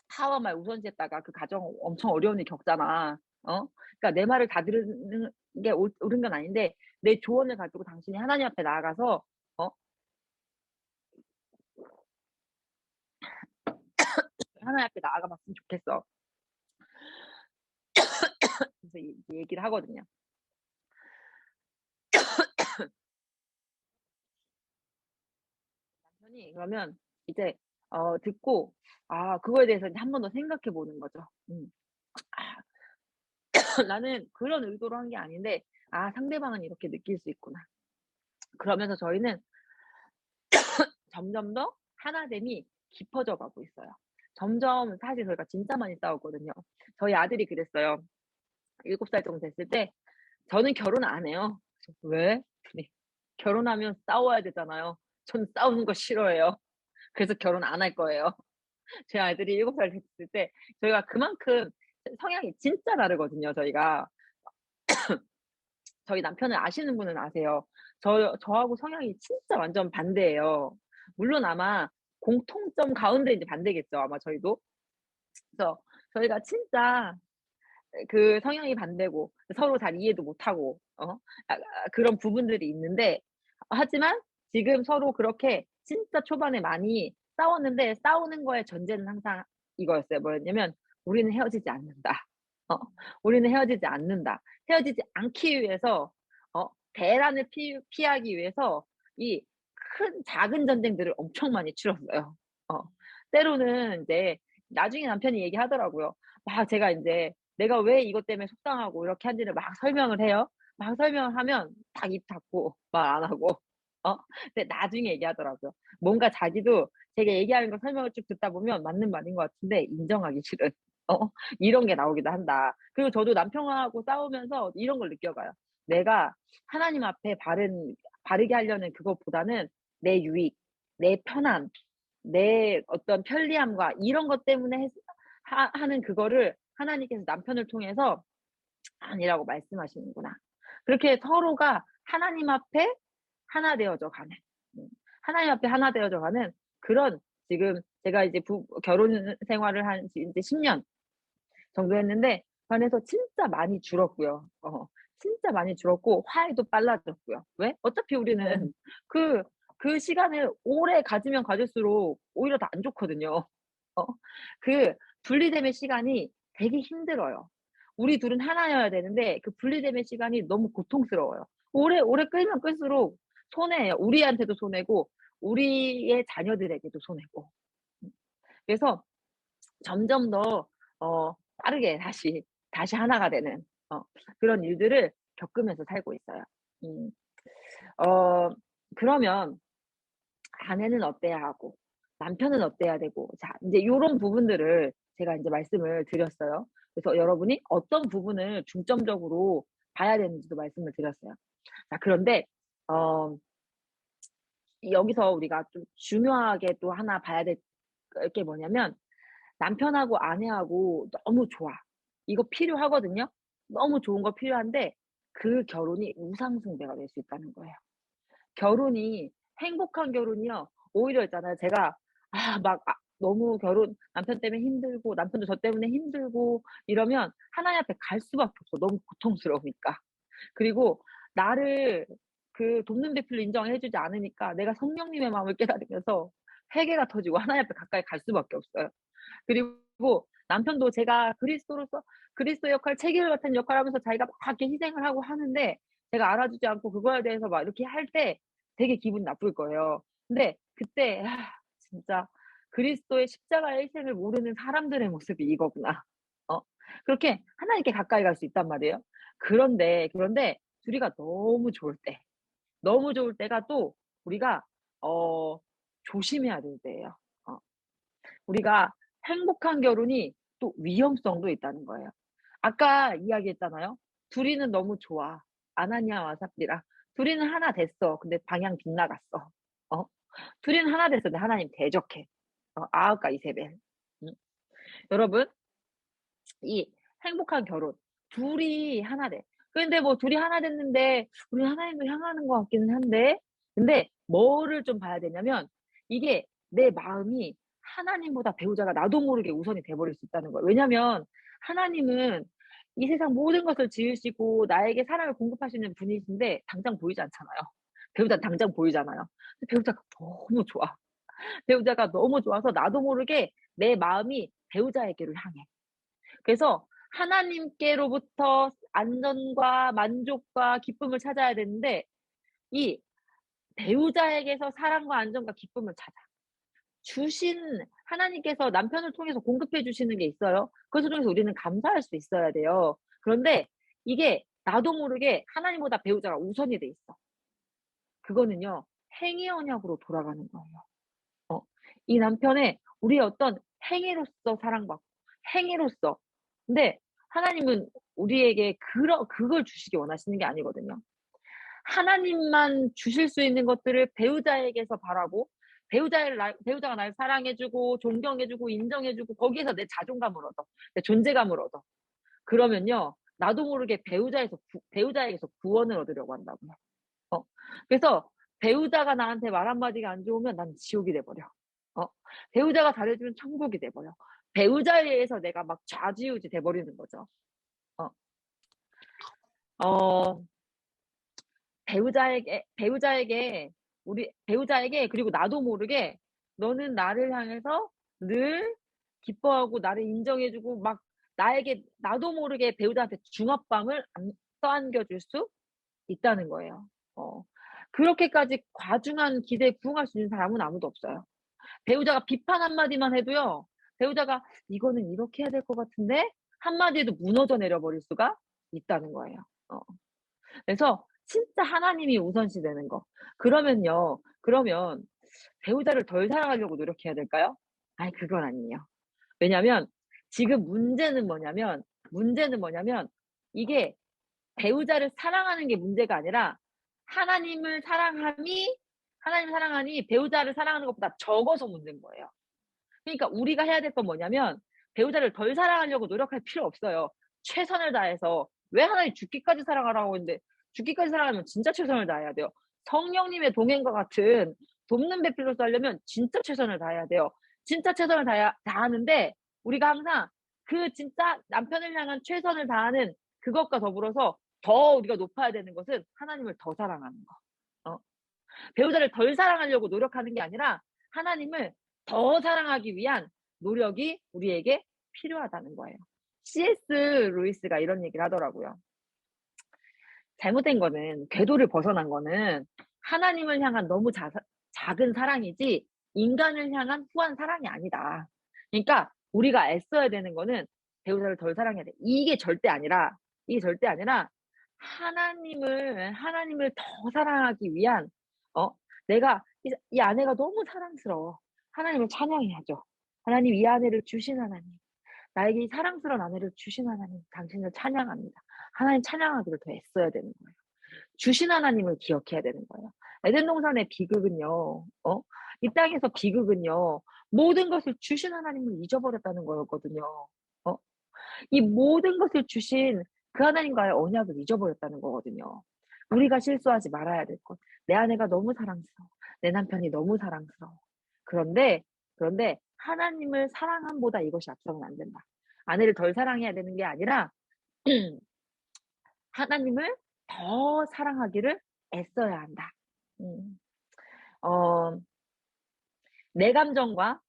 하와 말 우선시했다가 그 가정 엄청 어려운 일 겪잖아. 그러니까 내 말을 다 들으는 게 옳은 건 아닌데 내 조언을 가지고 당신이 하나님 앞에 나아가서 어 하나님 앞에 나아가 봤으면 좋겠어. 그래서 이 얘기를 하거든요. 남편이 그러면 이제 듣고 그거에 대해서 이제 한 번 더 생각해 보는 거죠. '나는 그런 의도로 한 게 아닌데 상대방은 이렇게 느낄 수 있구나.' 그러면서 저희는 점점 더 하나됨이 깊어져 가고 있어요. 점점 사실 저희가 진짜 많이 싸웠거든요. 저희 아들이 그랬어요. 7살 정도 됐을 때 저는 결혼 안 해요. 그래서 "왜?" 그랬더니 "결혼하면 싸워야 되잖아요." "전 싸우는 거 싫어해요. 그래서 결혼 안 할 거예요." 제 아들이 7살 됐을 때 저희가 그만큼 성향이 진짜 다르거든요 저희가. 저희 남편을 아시는 분은 아세요. 저하고 성향이 진짜 완전 반대예요. 물론 아마 공통점 가운데 이제 반대겠죠 아마 저희도. 그래서 저희가 진짜 그 성향이 반대고 서로 잘 이해도 못하고 그런 부분들이 있는데 하지만 지금 서로 그렇게 진짜 초반에 많이 싸웠는데 싸우는 거의 전제는 항상 이거였어요. 뭐였냐면 "우리는 헤어지지 않는다." 어 "우리는 헤어지지 않는다." 헤어지지 않기 위해서 대란을 피하기 위해서 이 작은 전쟁들을 엄청 많이 치렀어요. 어 때로는 인제 나중에 남편이 얘기하더라고요. 제가 인제 내가 왜 이것 때문에 속상하고 이렇게 한지를 막 설명을 해요. 막 설명을 하면 딱 입 닫고 말 안 하고 어 근데 나중에 얘기하더라고요. 뭔가 자기도 제가 얘기하는 거 설명을 쭉 듣다 보면 맞는 말인 것 같은데 인정하기 싫은 어 이런 게 나오기도 한다. 그리고 저도 남편하고 싸우면서 이런 걸 느껴가요. 내가 하나님 앞에 바르게 하려는 그것보다는 내 유익, 내 편함, 내 어떤 편리함과 이런 것 때문에 하는 그거를 하나님께서 남편을 통해서 아니라고 말씀하시는구나. 그렇게 서로가 하나님 앞에 하나 되어져 가는 하나님 앞에 하나 되어져 가는 그런 지금 제가 이제 결혼 생활을 한 지 인제 10년 정도 했는데 그 안에서 진짜 많이 줄었고요. 진짜 많이 줄었고 화해도 빨라졌고요. 왜? 어차피 우리는 그 시간을 오래 가지면 가질수록 오히려 더 안 좋거든요. 어 그 분리됨의 시간이 되게 힘들어요. 우리 둘은 하나여야 되는데 그 분리됨의 시간이 너무 고통스러워요. 오래 끌면 끌수록 손해예요. 우리한테도 손해고 우리의 자녀들에게도 손해고. 음. 그래서 점점 더 빠르게 다시 하나가 되는 그런 일들을 겪으면서 살고 있어요. 음. 어 그러면 아내는 어때야 하고 남편은 어때야 되고 자 인제 요런 부분들을 제가 인제 말씀을 드렸어요. 그래서 여러분이 어떤 부분을 중점적으로 봐야 되는지도 말씀을 드렸어요. 자 그런데 어 여기서 우리가 좀 중요하게 또 하나 봐야 될 게 뭐냐면 남편하고 아내하고 너무 좋아. 이거 필요하거든요. 너무 좋은 거 필요한데 그 결혼이 우상숭배가 될 수 있다는 거예요. 결혼이 행복한 결혼이요. 오히려 있잖아요. 제가 너무 결혼 남편 때문에 힘들고 남편도 저 때문에 힘들고 이러면 하나님 앞에 갈 수밖에 없어. 너무 고통스러우니까. 그리고 나를 그 돕는 배필로 인정해 주지 않으니까 내가 성령님의 마음을 깨달으면서 회개가 터지고 하나님 앞에 가까이 갈 수밖에 없어요. 그리고 남편도 제가 그리스도로서 그리스도 역할, 체질 같은 역할을 하면서 자기가 막 이렇게 희생을 하고 하는데 제가 알아주지 않고 그거에 대해서 막 이렇게 할 때 되게 기분이 나쁠 거예요. 근데 그때 진짜 그리스도의 십자가의 희생을 모르는 사람들의 모습이 이거구나. 어 그렇게 하나님께 가까이 갈 수 있단 말이에요. 그런데 둘이가 너무 좋을 때가 또 우리가 어 조심해야 될 때예요. 어. 우리가 행복한 결혼이 또 위험성도 있다는 거예요. 아까 이야기했잖아요. 둘이는 너무 좋아. 아나니아와 삽비라. 둘이는 하나 됐어. 근데 방향 빗나갔어. 어? 둘이는 하나 됐어. 근데 하나님 대적해. 아합과 이세벨. 음. 여러분, 이 행복한 결혼. 둘이 하나 돼. 근데 뭐 둘이 하나 됐는데 우리 하나님도 향하는 것 같기는 한데 근데 뭐를 좀 봐야 되냐면 이게 내 마음이 하나님보다 배우자가 나도 모르게 우선이 돼 버릴 수 있다는 거예요. 왜냐면 하나님은 이 세상 모든 것을 지으시고 나에게 사랑을 공급하시는 분이신데 당장 보이지 않잖아요. 배우자는 당장 보이잖아요. 근데 배우자가 너무 좋아. 배우자가 너무 좋아서 나도 모르게 내 마음이 배우자에게로 향해. 그래서 하나님께로부터 안전과 만족과 기쁨을 찾아야 되는데 이 배우자에게서 사랑과 안정과 기쁨을 찾아. 주신 하나님께서 남편을 통해서 공급해 주시는 게 있어요. 그것을 통해서 우리는 감사할 수 있어야 돼요. 그런데 이게 나도 모르게 하나님보다 배우자가 우선이 돼 있어. 그거는요. 행위 언약으로 돌아가는 거예요. 어. 이 남편의 우리의 어떤 행위로서 사랑받고 행위로서. 근데 하나님은 우리에게 그걸 주시기 원하시는 게 아니거든요. 하나님만 주실 수 있는 것들을 배우자에게서 바라고 배우자가 날 사랑해 주고 존경해 주고 인정해 주고 거기에서 내 자존감을 얻어. 내 존재감을 얻어. 그러면요. 나도 모르게 배우자에게서 구원을 얻으려고 한다고요. 어. 그래서 배우자가 나한테 말 한마디가 안 좋으면 난 지옥이 돼 버려. 어. 배우자가 잘해 주면 천국이 돼 버려. 배우자에 의해서 내가 막 좌지우지 돼 버리는 거죠. 어. 어 배우자에게 배우자에게 그리고 나도 모르게 너는 나를 향해서 늘 기뻐하고 나를 인정해 주고 막 나에게 나도 모르게 배우자한테 중압감을 안 떠안겨 줄 수 있다는 거예요. 어. 그렇게까지 과중한 기대에 부응할 수 있는 사람은 아무도 없어요. 배우자가 비판 한마디만 해도요. 배우자가 '이거는 이렇게 해야 될 것 같은데?' 한마디에도 무너져 내려 버릴 수가 있다는 거예요. 어. 그래서 진짜 하나님이 우선시 되는 거. 그러면 배우자를 덜 사랑하려고 노력해야 될까요? 아이 그건 아니에요. 왜냐면 지금 문제는 뭐냐면 이게 배우자를 사랑하는 게 문제가 아니라 하나님을 사랑함이 하나님을 사랑하니 배우자를 사랑하는 것보다 적어서 문제인 거예요. 그러니까 우리가 해야 될 건 뭐냐면 배우자를 덜 사랑하려고 노력할 필요 없어요. 최선을 다해서 왜 하나님 죽기까지 사랑하라고 했는데 죽기까지 사랑하면 진짜 최선을 다해야 돼요. 성령님의 동행과 같은 돕는 배필로서 하려면 진짜 최선을 다해야 돼요. 진짜 최선을 다하는데 우리가 항상 그 진짜 남편을 향한 최선을 다하는 그것과 더불어서 더 우리가 높아야 되는 것은 하나님을 더 사랑하는 거. 배우자를 덜 사랑하려고 노력하는 게 아니라 하나님을 더 사랑하기 위한 노력이 우리에게 필요하다는 거예요. C.S. 루이스가 이런 얘기를 하더라고요. 잘못된 거는, 궤도를 벗어난 거는 하나님을 향한 너무 작은 사랑이지 인간을 향한 후한 사랑이 아니다. 그러니까 우리가 애써야 되는 거는 배우자를 덜 사랑해야 돼. 이게 절대 아니라 하나님을 더 사랑하기 위한, 어 내가 이 아내가 너무 사랑스러워. 하나님을 찬양해야죠. 하나님, 이 아내를 주신 하나님, 나에게 이 사랑스러운 아내를 주신 하나님, 당신을 찬양합니다. 하나님 찬양하기를 더 애써야 되는 거예요. 주신 하나님을 기억해야 되는 거예요. 에덴 동산의 비극은요, 이 땅에서 비극은요, 모든 것을 주신 하나님을 잊어버렸다는 거였거든요. 어? 이 모든 것을 주신 그 하나님과의 언약을 잊어버렸다는 거거든요. 우리가 실수하지 말아야 될 것. 내 아내가 너무 사랑스러워. 내 남편이 너무 사랑스러워. 그런데, 하나님을 사랑함보다 이것이 앞서면 안 된다. 아내를 덜 사랑해야 되는 게 아니라, 하나님을 더 사랑하기를 애써야 한다. 음. 어, 내 감정과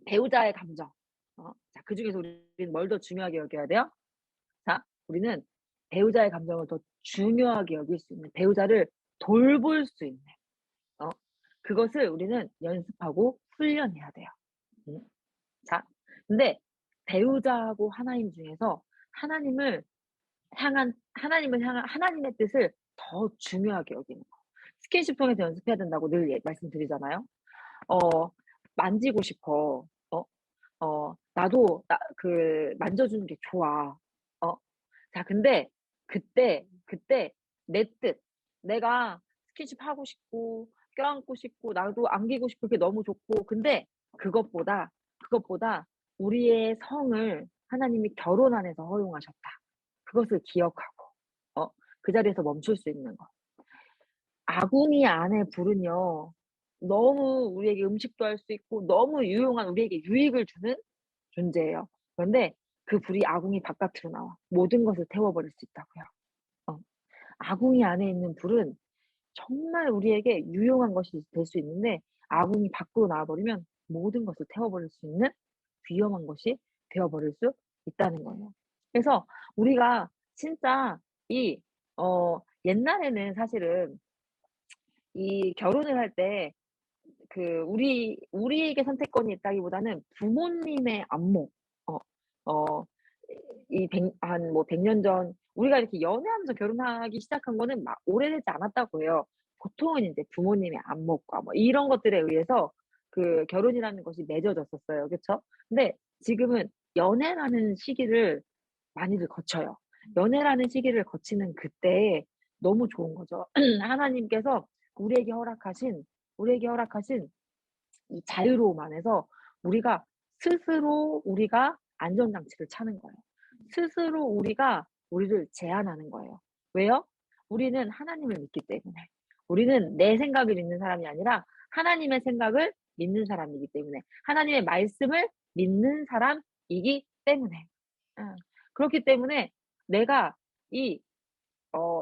배우자의 감정. 자, 그 중에서 우리는 뭘 더 중요하게 여겨야 돼요? 자, 우리는 배우자의 감정을 더 중요하게 여길 수 있는, 배우자를 돌볼 수 있는, 어, 그것을 우리는 연습하고 훈련해야 돼요. 음. 자, 근데 배우자하고 하나님 중에서 하나님을 향한 하나님의 뜻을 더 중요하게 여기는 거. 스킨십 통해서 연습해야 된다고 늘 말씀드리잖아요. 어, 만지고 싶어. 나도 만져주는 게 좋아. 어, 자, 근데 그때 내 뜻, 내가 스킨십 하고 싶고, 껴안고 싶고, 나도 안기고 싶고, 그게 너무 좋고, 근데 그것보다 우리의 성을 하나님이 결혼 안에서 허용하셨다. 그것을 기억하고, 어, 그 자리에서 멈출 수 있는 거. 아궁이 안에 불은요, 너무 우리에게 음식도 할 수 있고, 너무 유용한, 우리에게 유익을 주는 존재예요. 그런데 그 불이 아궁이 바깥으로 나와 모든 것을 태워버릴 수 있다고요. 어. 아궁이 안에 있는 불은 정말 우리에게 유용한 것이 될 수 있는데, 아궁이 밖으로 나와버리면 모든 것을 태워버릴 수 있는 위험한 것이 되어버릴 수 있다는 거예요. 그래서 우리가 진짜 이 옛날에는 사실은 이 결혼을 할 때 우리에게 선택권이 있다기보다는 부모님의 안목, 어 어 이 백 한 뭐 100년 전 우리가 이렇게 연애하면서 결혼하기 시작한 거는 막 오래되지 않았다고 해요. 보통은 인제 부모님의 안목과 뭐 이런 것들에 의해서 그 결혼이라는 것이 맺어졌었어요. 그쵸? 근데 지금은 연애라는 시기를 많이들 거쳐요. 연애라는 시기를 거치는 그때에 너무 좋은 거죠. 하나님께서 우리에게 허락하신 우리에게 허락하신 이 자유로움 안에서 우리가 우리가 안전장치를 차는 거예요. 스스로 우리가 우리를 제한하는 거예요. 왜요? 우리는 하나님을 믿기 때문에. 우리는 내 생각을 믿는 사람이 아니라 하나님의 생각을 믿는 사람이기 때문에. 하나님의 말씀을 믿는 사람이기 때문에. 응. 그렇기 때문에 내가 이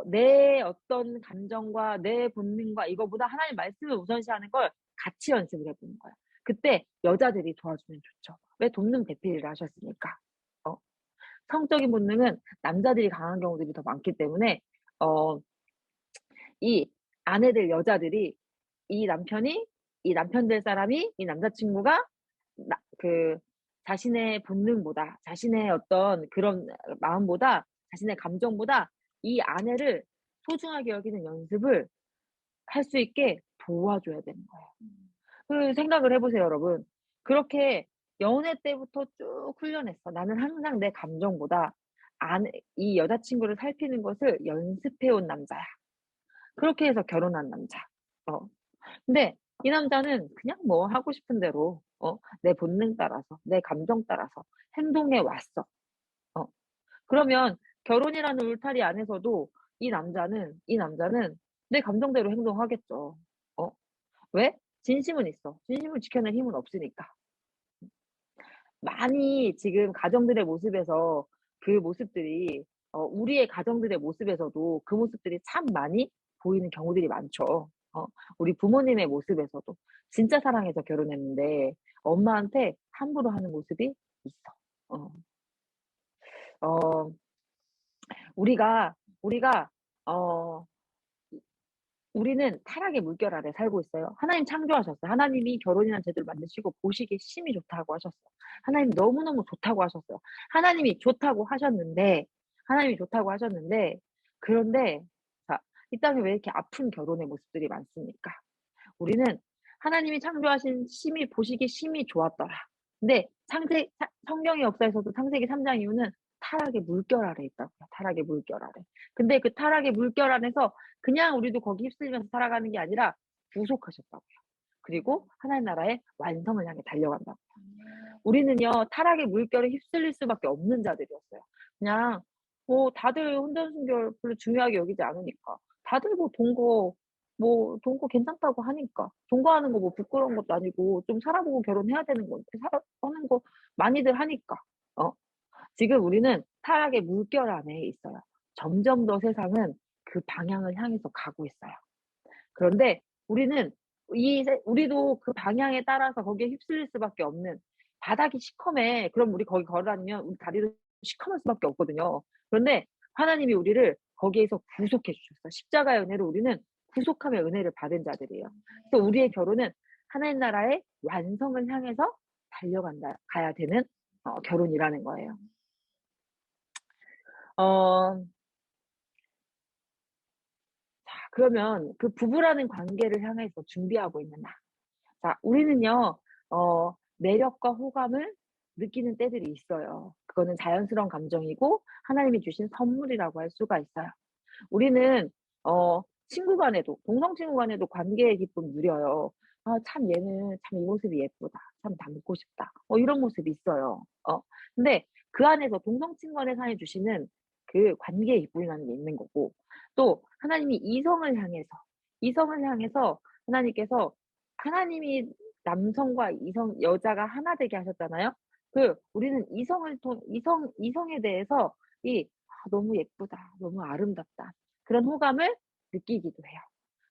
내 어떤 감정과 내 본능과 이거보다 하나님 말씀을 우선시하는 걸 같이 연습을 해 보는 거예요. 그때 여자들이 도와주면 좋죠. 왜? 돕는 배필을 하셨으니까. 어 성적인 본능은 남자들이 강한 경우들이 더 많기 때문에, 어 이 여자들이, 이 남편이 이 남편 될 사람이, 이 남자 친구가 나 그 자신의 본능보다, 자신의 어떤 그런 마음보다, 자신의 감정보다 이 아내를 소중하게 여기는 연습을 할 수 있게 도와줘야 되는 거예요. 그 생각을 해 보세요, 여러분. 그렇게 연애 때부터 쭉 훈련했어. 나는 항상 내 감정보다 이 여자친구를 살피는 것을 연습해 온 남자야. 그렇게 해서 결혼한 남자. 어. 근데 이 남자는 그냥 뭐 하고 싶은 대로 내 본능 따라서, 내 감정 따라서 행동해 왔어. 어. 그러면 결혼이라는 울타리 안에서도 이 남자는 내 감정대로 행동하겠죠. 어. 왜? 진심은 있어. 진심을 지켜낼 힘은 없으니까. 많이 지금 가정들의 모습에서 그 모습들이, 우리의 가정들의 모습에서도 그 모습들이 참 많이 보이는 경우들이 많죠. 우리 부모님의 모습에서도 진짜 사랑해서 결혼했는데 엄마한테 함부로 하는 모습이 있어. 어. 어 우리가 어 우리는 타락의 물결 아래 살고 있어요. 하나님 창조하셨어요. 하나님이 결혼이라는 제도를 만드시고 보시기에 심히 좋다고 하셨어요. 하나님 너무너무 좋다고 하셨어요. 하나님이 좋다고 하셨는데 하나님이 좋다고 하셨는데 그런데 자, 이 땅에 왜 이렇게 아픈 결혼의 모습들이 많습니까? 우리는 하나님이 창조하신 심히 보시기에 심히 좋았더라. 근데 성경의 역사에서도 창세기 3장 이후는 타락의 물결 아래 있다고요. 타락의 물결 아래. 근데 그 타락의 물결 안에서 그냥 우리도 거기 휩쓸리면서 살아가는 게 아니라 구속하셨다고요. 그리고 하나님 나라의 완성을 향해 달려간다고요. 우리는요 타락의 물결에 휩쓸릴 수밖에 없는 자들이었어요. 그냥 뭐 다들 혼전순결 별로 중요하게 여기지 않으니까. 다들 뭐 동거 괜찮다고 하니까. 동거하는 거 뭐 부끄러운 것도 아니고 좀 살아보고 결혼해야 되는 건데 하는 거 많이들 하니까. 어 지금 우리는 타락의 물결 안에 있어요. 점점 더 세상은 그 방향을 향해서 가고 있어요. 그런데 우리는 우리도 그 방향에 따라서 거기에 휩쓸릴 수밖에 없는 바닥이 시커매. 그럼 우리 거기 걸어 다니면 우리 다리도 시커멀 수밖에 없거든요. 그런데 하나님이 우리를 거기에서 구속해 주셨어요. 십자가의 은혜로 우리는 구속함의 은혜를 받은 자들이에요. 그래서 우리의 결혼은 하나님 나라의 완성을 향해서 달려간다 가야 되는 결혼이라는 거예요. 어 그러면 그 부부라는 관계를 향해서 준비하고 있는 나. 자, 우리는요, 매력과 호감을 느끼는 때들이 있어요. 그거는 자연스러운 감정이고 하나님이 주신 선물이라고 할 수가 있어요. 우리는 친구 간에도 동성 친구 간에도 관계의 기쁨 누려요. '아 참 얘는 참 이 모습이 예쁘다. 참 닮고 싶다.' 이런 모습이 있어요. 근데 그 안에서 동성 친구 간의 사이 주시는 그 관계의 기쁨이라는 게 있는 거고 또 하나님이 이성을 향해서 하나님께서 하나님이 남성과 여자가 하나 되게 하셨잖아요. 우리는 이성에 대해서 '너무 예쁘다. 너무 아름답다.' 그런 호감을 느끼기도 해요.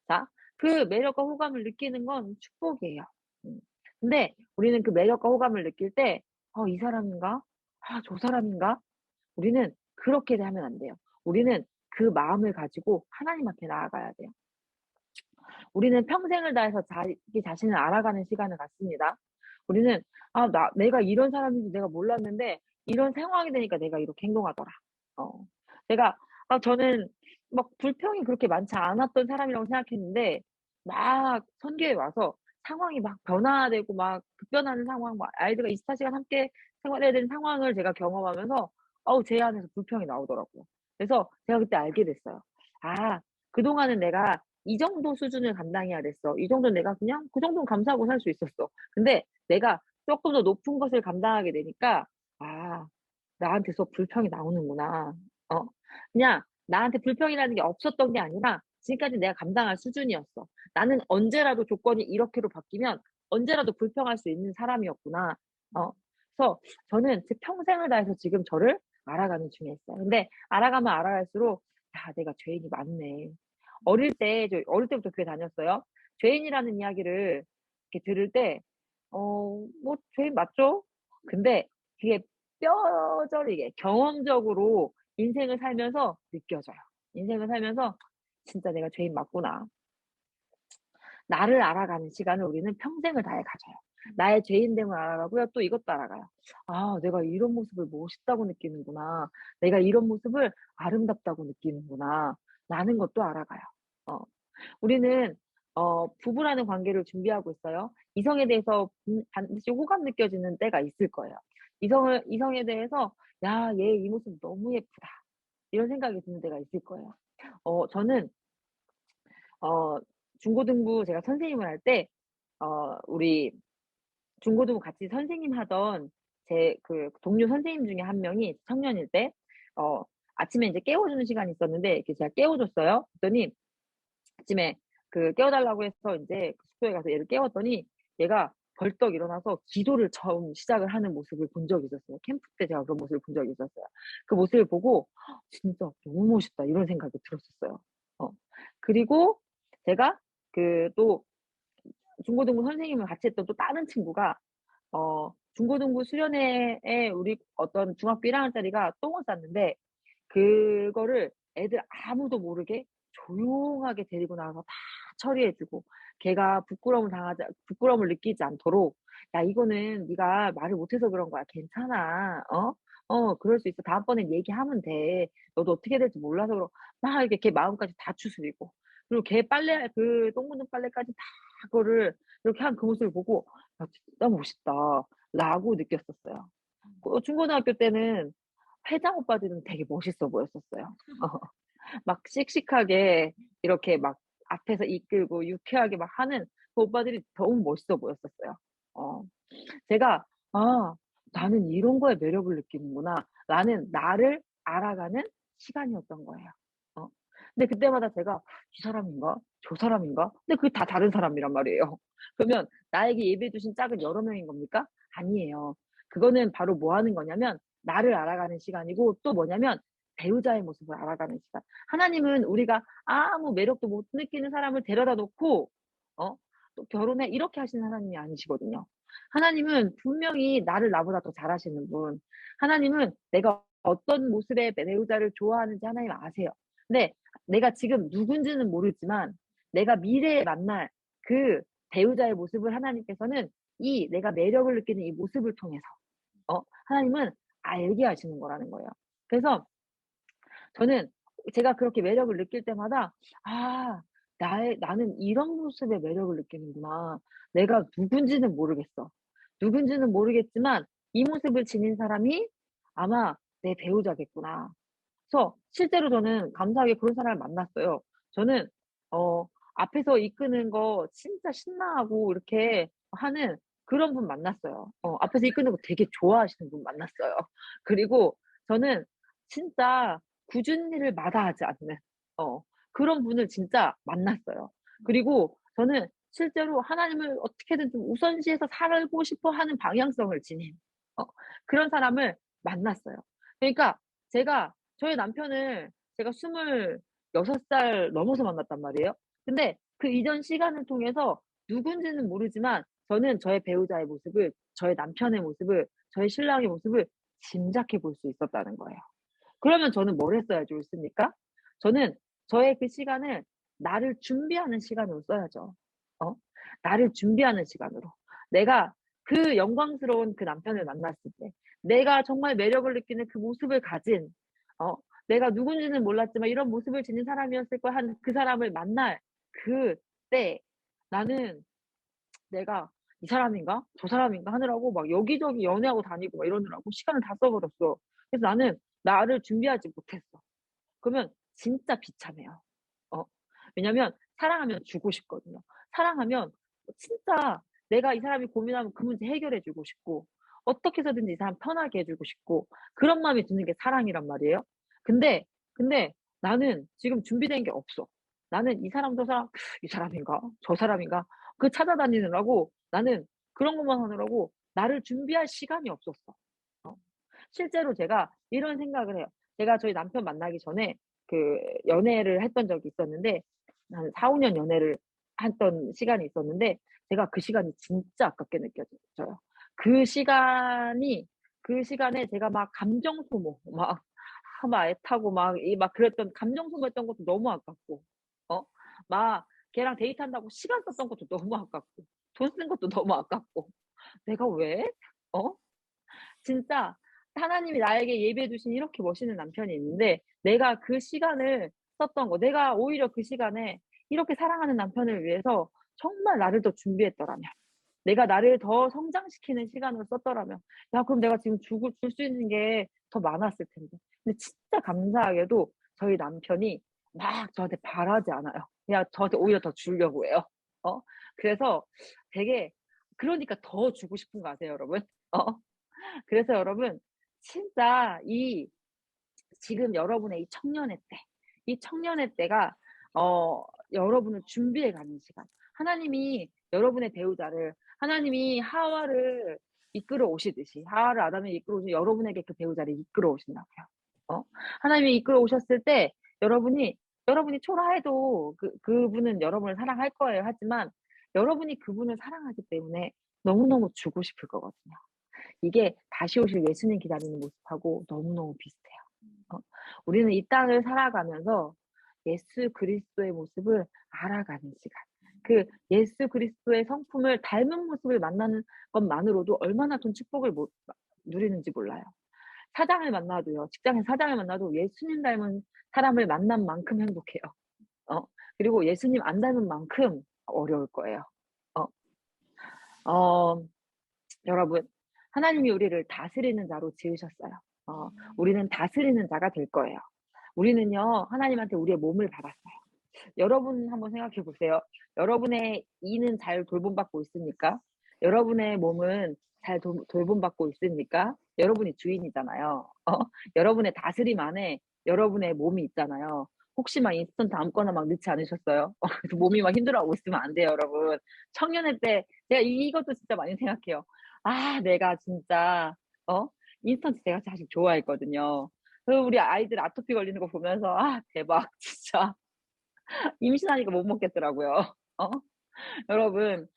자, 그 매력과 호감을 느끼는 건 축복이에요. 음. 근데 우리는 그 매력과 호감을 느낄 때 '이 사람인가? 저 사람인가?' 우리는 그렇게 하면 안 돼요. 우리는 그 마음을 가지고 하나님 앞에 나아가야 돼요. 우리는 평생을 다해서 자기 자신을 알아가는 시간을 갖습니다. 우리는 '내가 이런 사람인 줄 내가 몰랐는데 이런 상황이 되니까 내가 이렇게 행동하더라.' 어 내가 저는 막 불평이 그렇게 많지 않았던 사람이라고 생각했는데 막 선교에 와서 상황이 막 변화되고 막 급변하는 상황 막 아이들과 24 시간 함께 생활해야 되는 상황을 제가 경험하면서 제 안에서 불평이 나오더라고요. 그래서 제가 그때 알게 됐어요. '아 그동안은 내가 이 정도 수준을 감당해야 됐어. 이 정도는 내가 그냥 그 정도는 감사하고 살 수 있었어. 근데 내가 쪼끔 더 높은 것을 감당하게 되니까 '아 나한테서 불평이 나오는구나.' 어 그냥 나한테 불평이라는 게 없었던 게 아니라 지금까지 내가 감당할 수준이었어. 나는 언제라도 조건이 이렇게로 바뀌면 언제라도 불평할 수 있는 사람이었구나. 어 그래서 저는 제 평생을 다해서 지금 저를 알아가는 중에 있어요. 근데 알아가면 알아갈수록 '야 내가 죄인이 많네.' 어릴 때부터 교회 다녔어요. 죄인이라는 이야기를 이렇게 들을 때 뭐 죄인 맞죠? 근데 그게 뼈저리게 경험적으로 인생을 살면서 느껴져요. 인생을 살면서 '진짜 내가 죄인 맞구나.' 나를 알아가는 시간을 우리는 평생을 다해 가져요. 나의 죄인됨을 알아가고요. 또 이것도 알아가요. '아 내가 이런 모습을 멋있다고 느끼는구나. 내가 이런 모습을 아름답다고 느끼는구나.' 라는 것도 알아가요. 어. 우리는 부부라는 관계를 준비하고 있어요. 이성에 대해서 반드시 호감 느껴지는 때가 있을 거예요. 이성에 대해서 '야 얘 이 모습 너무 예쁘다.' 이런 생각이 드는 때가 있을 거예요. 저는 어 중고등부 제가 선생님을 할 때 우리 중고등부 같이 선생님 하던 제 그 동료 선생님 중에 한 명이 청년일 때 어 아침에 인제 깨워 주는 시간이 있었는데 이렇게 제가 깨워 줬어요. 그랬더니 아침에 깨워 달라고 해서 인제 그 숙소에 가서 얘를 깨웠더니 얘가 벌떡 일어나서 기도를 처음 시작을 하는 모습을 본 적이 있었어요. 캠프 때 제가 그런 모습을 본 적이 있었어요. 그 모습을 보고 '진짜 너무 멋있다.' 이런 생각이 들었었어요. 어 그리고 제가 또 중고등부 선생님을 같이 했던 또 다른 친구가 중고등부 수련회에 우리 어떤 중학교 1 학년짜리가 똥을 쌌는데 그거를 애들 아무도 모르게 조용하게 데리고 나가서 다 처리해 주고 걔가 부끄러움을 느끼지 않도록 "야 이거는 네가 말을 못해서 그런 거야. 괜찮아. 어? 그럴 수 있어. 다음번엔 얘기하면 돼. 너도 어떻게 될지 몰라서 막 이렇게 걔 마음까지 다 추스리고 그리고 걔 빨래 그 똥 묻은 빨래까지 다 그거를 이렇게 한 그 모습을 보고 '야 진짜 멋있다.'라고 느꼈었어요. 중고등학교 때는 회장 오빠들은 되게 멋있어 보였었어요. 어. 막 씩씩하게 이렇게 막 앞에서 이끌고 유쾌하게 막 하는 그 오빠들이 더욱 멋있어 보였었어요. 어. 제가 '아 나는 이런 거에 매력을 느끼는구나.'라는 나를 알아가는 시간이었던 거예요. 어. 근데 그때마다 제가 '이 사람인가? 저 사람인가?' 근데 그게 다 다른 사람이란 말이에요. 그러면 나에게 예비해 주신 짝은 여러 명인 겁니까? 아니에요. 그거는 바로 뭐 하는 거냐면 나를 알아가는 시간이고 또 뭐냐면 배우자의 모습을 알아가는 시간. 하나님은 우리가 아무 매력도 못 느끼는 사람을 데려다 놓고 어 또 "결혼해." 이렇게 하시는 하나님이 아니시거든요. 하나님은 분명히 나를 나보다 더 잘 아시는 분. 하나님은 내가 어떤 모습의 배우자를 좋아하는지 하나님 아세요. 근데 내가 지금 누군지는 모르지만 내가 미래에 만날 그 배우자의 모습을 하나님께서는 이 내가 매력을 느끼는 이 모습을 통해서 하나님은 알게 하시는 거라는 거예요. 그래서 저는 제가 그렇게 매력을 느낄 때마다 '아 나는 이런 모습의 매력을 느끼는구나. 내가 누군지는 모르겠어. 누군지는 모르겠지만 이 모습을 지닌 사람이 아마 내 배우자겠구나.' 그래서 실제로 저는 감사하게 그런 사람을 만났어요. 저는 어 앞에서 이끄는 거 진짜 신나하고 이렇게 하는 그런 분 만났어요. 앞에서 이끄는 거 되게 좋아하시는 분 만났어요. 그리고 저는 진짜 굳은 일을 마다하지 않는 그런 분을 진짜 만났어요. 그리고 저는 실제로 하나님을 어떻게든 좀 우선시해서 살고 싶어 하는 방향성을 지닌 어 그런 사람을 만났어요. 그러니까 제가 저희 남편을 제가 26살 넘어서 만났단 말이에요. 근데 그 이전 시간을 통해서 누군지는 모르지만 저는 저의 배우자의 모습을, 저의 남편의 모습을, 저의 신랑의 모습을 짐작해 볼 수 있었다는 거예요. 그러면 저는 뭘 했어야 좋습니까? 저는 저의 그 시간을 나를 준비하는 시간으로 써야죠. 어? 나를 준비하는 시간으로. 내가 그 영광스러운 그 남편을 만났을 때, 내가 정말 매력을 느끼는 그 모습을 가진, 어, 내가 누군지는 몰랐지만 이런 모습을 지닌 사람이었을 거야 하는 그 사람을 만날 그때 나는 내가 '이 사람인가? 저 사람인가?' 하느라고 막 여기저기 연애하고 다니고 막 이러느라고 시간을 다 써 버렸어. 그래서 나는 나를 준비하지 못했어. 그러면 진짜 비참해요. 어. 왜냐면 사랑하면 주고 싶거든요. 사랑하면 진짜 내가 이 사람이 고민하면 그 문제 해결해 주고 싶고 어떻게 해서든지 이 사람 편하게 해 주고 싶고 그런 마음이 드는 게 사랑이란 말이에요. 근데 나는 지금 준비된 게 없어. 나는 이 사람 저 사람 '이 사람인가? 저 사람인가?' 찾아다니느라고 나는 그런 것만 하느라고 나를 준비할 시간이 없었어. 어. 실제로 제가 이런 생각을 해요. 제가 저희 남편 만나기 전에 그 연애를 했던 적이 있었는데 한 4-5년 연애를 했던 시간이 있었는데 제가 그 시간이 진짜 아깝게 느껴져요. 그 시간이 그 시간에 제가 막 감정 소모 막 애타고 막 그랬던 감정 소모했던 것도 너무 아깝고 어 막 걔랑 데이트한다고 시간 썼던 것도 너무 아깝고 돈 쓴 것도 너무 아깝고 '내가 왜?' 어? 진짜 하나님이 나에게 예비해 주신 이렇게 멋있는 남편이 있는데 내가 그 시간을 썼던 거 내가 오히려 그 시간에 이렇게 사랑하는 남편을 위해서 정말 나를 더 준비했더라면 내가 나를 더 성장시키는 시간으로 썼더라면 야 그럼 내가 지금 줄 수 있는 게 더 많았을 텐데. 근데 진짜 감사하게도 저희 남편이 막 저한테 바라지 않아요. 그냥 저한테 오히려 더 주려고 해요. 어 그래서 되게 그러니까 더 주고 싶은 거 아세요 여러분? 어 그래서 여러분 진짜 지금 여러분의 이 청년의 때, 이 청년의 때가 여러분을 준비해 가는 시간. 하나님이 여러분의 배우자를 하나님이 하와를 이끌어 오시듯이 하와를 아담에 이끌어 오신 여러분에게 그 배우자를 이끌어 오신다고요. 하나님이 이끌어 오셨을 때 여러분이 초라해도 그분은 여러분을 사랑할 거예요. 하지만 여러분이 그분을 사랑하기 때문에 너무너무 주고 싶을 거거든요. 이게 다시 오실 예수님 기다리는 모습하고 너무너무 비슷해요. 어 우리는 이 땅을 살아가면서 예수 그리스도의 모습을 알아가는 시간. 그 예수 그리스도의 성품을 닮은 모습을 만나는 것만으로도 얼마나 큰 축복을 누리는지 몰라요. 사장을 만나도요. 직장의 사장을 만나도 예수님 닮은 사람을 만난 만큼 행복해요. 어 그리고 예수님 안 닮은 만큼 어려울 거예요. 어 어 여러분, 하나님이 우리를 다스리는 자로 지으셨어요. 우리는 다스리는 자가 될 거예요. 우리는요, 하나님한테 우리의 몸을 받았어요. 여러분 한번 생각해 보세요. 여러분의 이는 잘 돌봄받고 있습니까? 여러분의 몸은 잘 돌봄받고 있습니까? 여러분이 주인이잖아요. 여러분의 다스림 안에 여러분의 몸이 있잖아요. 혹시 막 인스턴트 아무거나 막 넣지 않으셨어요? 그래서 몸이 막 힘들어하고 있으면 안 돼요, 여러분. 청년의 때 제가 이것도 진짜 많이 생각해요. 아, 내가 진짜 어 인스턴트 제가 사실 좋아했거든요. 그 우리 아이들 아토피 걸리는 거 보면서 '아 대박 진짜.' 임신하니까 못 먹겠더라고요. 어? 여러분,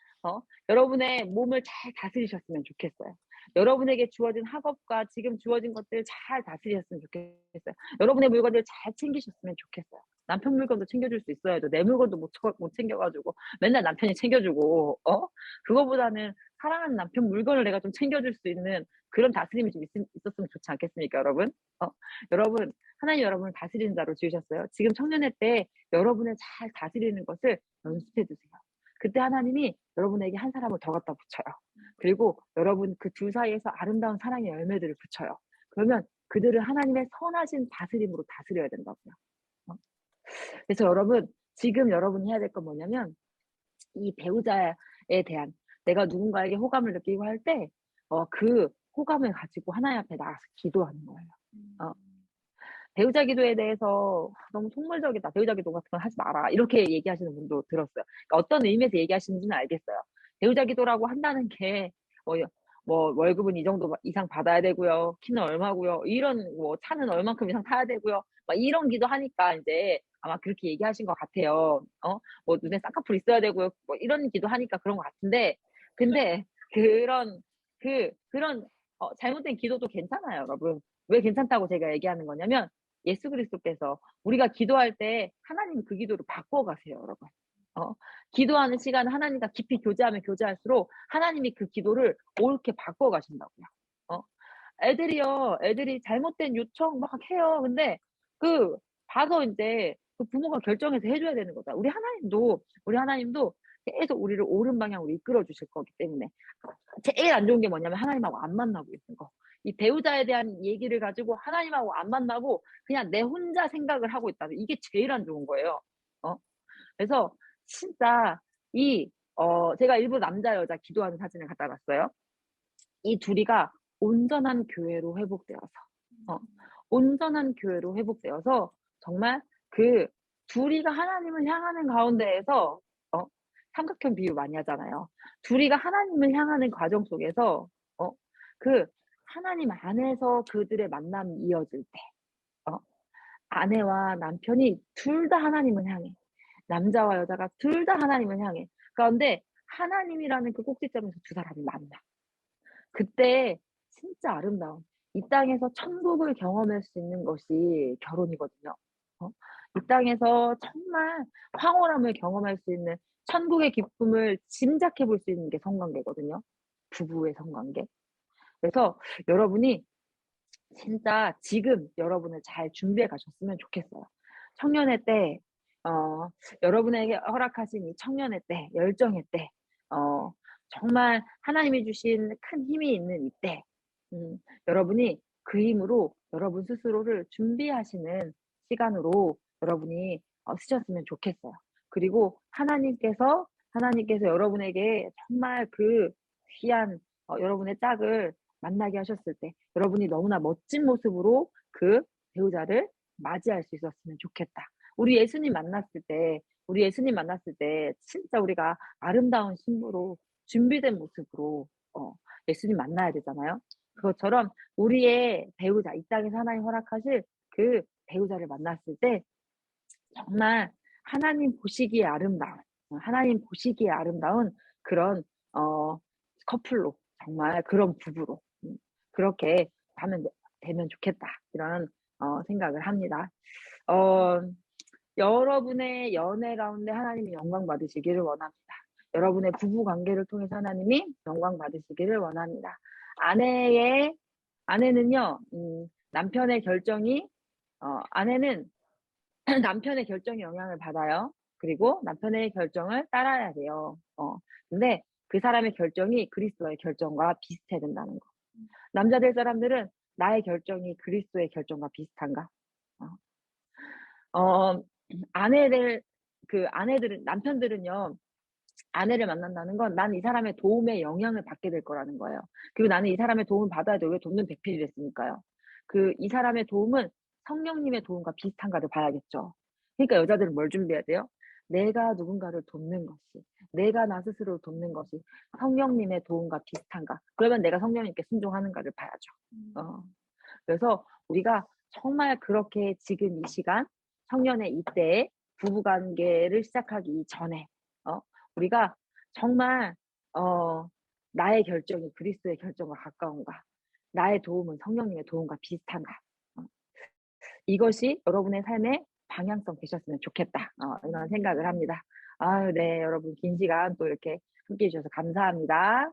여러분의 몸을 잘 다스리셨으면 좋겠어요. 여러분에게 주어진 학업과 지금 주어진 것들 잘 다스리셨으면 좋겠어요. 여러분의 물건들 잘 챙기셨으면 좋겠어요. 남편 물건도 챙겨줄 수 있어야죠. 내 물건도 못 챙겨가지고 맨날 남편이 챙겨주고, 그거보다는 사랑하는 남편 물건을 내가 좀 챙겨줄 수 있는 그런 다스림이 좀 있었으면 좋지 않겠습니까, 여러분? 어, 여러분, 하나님 여러분을 다스리는 자로 지으셨어요. 지금 청년의 때 여러분을 잘 다스리는 것을 연습해 두세요. 그때 하나님이 여러분에게 한 사람을 더 갖다 붙여요. 그리고 여러분 그 둘 사이에서 아름다운 사랑의 열매들을 붙여요. 그러면 그들을 하나님의 선하신 다스림으로 다스려야 된다고요. 어? 그래서 여러분, 지금 여러분이 해야 될 건 뭐냐면 이 배우자에 대한 내가 누군가에게 호감을 느끼고 할 때 그 호감을 가지고 하나님 앞에 나가서 기도하는 거예요. 어. 배우자 기도에 대해서 "너무 속물적이다. 배우자 기도 같은 건 하지 마라." 이렇게 얘기하시는 분도 들었어요. 그러니까 어떤 의미에서 얘기하시는지는 알겠어요. 배우자 기도라고 한다는 게 뭐 월급은 이 정도 이상 받아야 되고요. 키는 얼마고요. 이런 뭐 차는 얼만큼 이상 타야 되고요. 막 이런 기도하니까 인제 아마 그렇게 얘기하신 것 같아요. 뭐 눈에 쌍꺼풀 있어야 되고요. 뭐 이런 기도하니까 그런 것 같은데 근데 그런 그런 잘못된 기도도 괜찮아요, 여러분. 왜 괜찮다고 제가 얘기하는 거냐면 예수 그리스도께서 우리가 기도할 때 하나님이 그 기도를 바꿔 가세요, 여러분. 어 기도하는 시간을 하나님과 깊이 교제하면 교제할수록 하나님이 그 기도를 옳게 바꿔 가신다고요. 어 애들이 잘못된 요청 막 해요. 근데 그 봐서 인제 그 부모가 결정해서 해 줘야 되는 거죠. 우리 하나님도 계속 우리를 옳은 방향으로 이끌어 주실 거기 때문에 제일 안 좋은 게 뭐냐면 하나님하고 안 만나고 있는 거. 이 배우자에 대한 얘기를 가지고 하나님하고 안 만나고 그냥 내 혼자 생각을 하고 있다는 이게 제일 안 좋은 거예요. 어 그래서 진짜 제가 일부러 남자 여자 기도하는 사진을 갖다 놨어요. 이 둘이가 온전한 교회로 회복되어서 어 온전한 교회로 회복되어서 정말 그 둘이가 하나님을 향하는 가운데에서 어 삼각형 비유 많이 하잖아요. 둘이가 하나님을 향하는 과정 속에서 어 그 하나님 안에서 그들의 만남이 이어질 때 어 아내와 남편이 둘 다 하나님을 향해 남자와 여자가 둘 다 하나님을 향해 그런데 하나님이라는 그 꼭지점에서 두 사람이 만나. 그때 진짜 아름다운 이 땅에서 천국을 경험할 수 있는 것이 결혼이거든요. 어 이 땅에서 정말 황홀함을 경험할 수 있는 천국의 기쁨을 짐작해 볼 수 있는 게 성관계거든요, 부부의 성관계. 그래서 여러분이 진짜 지금 여러분을 잘 준비해 가셨으면 좋겠어요. 청년의 때 어 여러분에게 허락하신 이 청년의 때, 열정의 때 정말 하나님이 주신 큰 힘이 있는 이때 여러분이 그 힘으로 여러분 스스로를 준비하시는 시간으로 여러분이 쓰셨으면 좋겠어요. 그리고 하나님께서 여러분에게 정말 그 귀한 여러분의 짝을 만나게 하셨을 때 여러분이 너무나 멋진 모습으로 그 배우자를 맞이할 수 있었으면 좋겠다. 우리 예수님 만났을 때 진짜 우리가 아름다운 신부로 준비된 모습으로 예수님 만나야 되잖아요. 그것처럼 우리의 배우자, 이 땅에서 하나님 허락하실 그 배우자를 만났을 때 정말 하나님 보시기에 아름다운 그런 어 커플로 정말 그런 부부로 그렇게 되면 좋겠다. 이런 생각을 합니다. 어 여러분의 연애 가운데 하나님이 영광 받으시기를 원합니다. 여러분의 부부 관계를 통해서 하나님이 영광 받으시기를 원합니다. 아내의 아내는요, 남편의 결정이 아내는 남편의 결정에 영향을 받아요. 그리고 남편의 결정을 따라야 돼요. 근데 그 사람의 결정이 그리스도의 결정과 비슷해야 된다는 거. 남자 될 사람들은 나의 결정이 그리스도의 결정과 비슷한가? 어, 어, 아내들, 아내들은, 남편들은요, 아내를 만난다는 건 난 이 사람의 도움에 영향을 받게 될 거라는 거예요. 그리고 나는 이 사람의 도움을 받아야 돼. 왜 돕는 백필이랬으니까요. 이 사람의 도움은 성령님의 도움과 비슷한가를 봐야겠죠. 그러니까 여자들은 뭘 준비해야 돼요? 내가 누군가를 돕는 것이, 내가 나 스스로를 돕는 것이 성령님의 도움과 비슷한가. 그러면 내가 성령님께 순종하는가를 봐야죠. 어. 그래서 우리가 정말 그렇게 지금 이 시간, 청년의 이때에 부부관계를 시작하기 이전에 우리가 정말 나의 결정이 그리스도의 결정과 가까운가, 나의 도움은 성령님의 도움과 비슷한가, 어, 이것이 여러분의 삶의 방향성 되셨으면 좋겠다. 이런 생각을 합니다. 아유, 네, 여러분 긴 시간 또 이렇게 함께 해주셔서 감사합니다.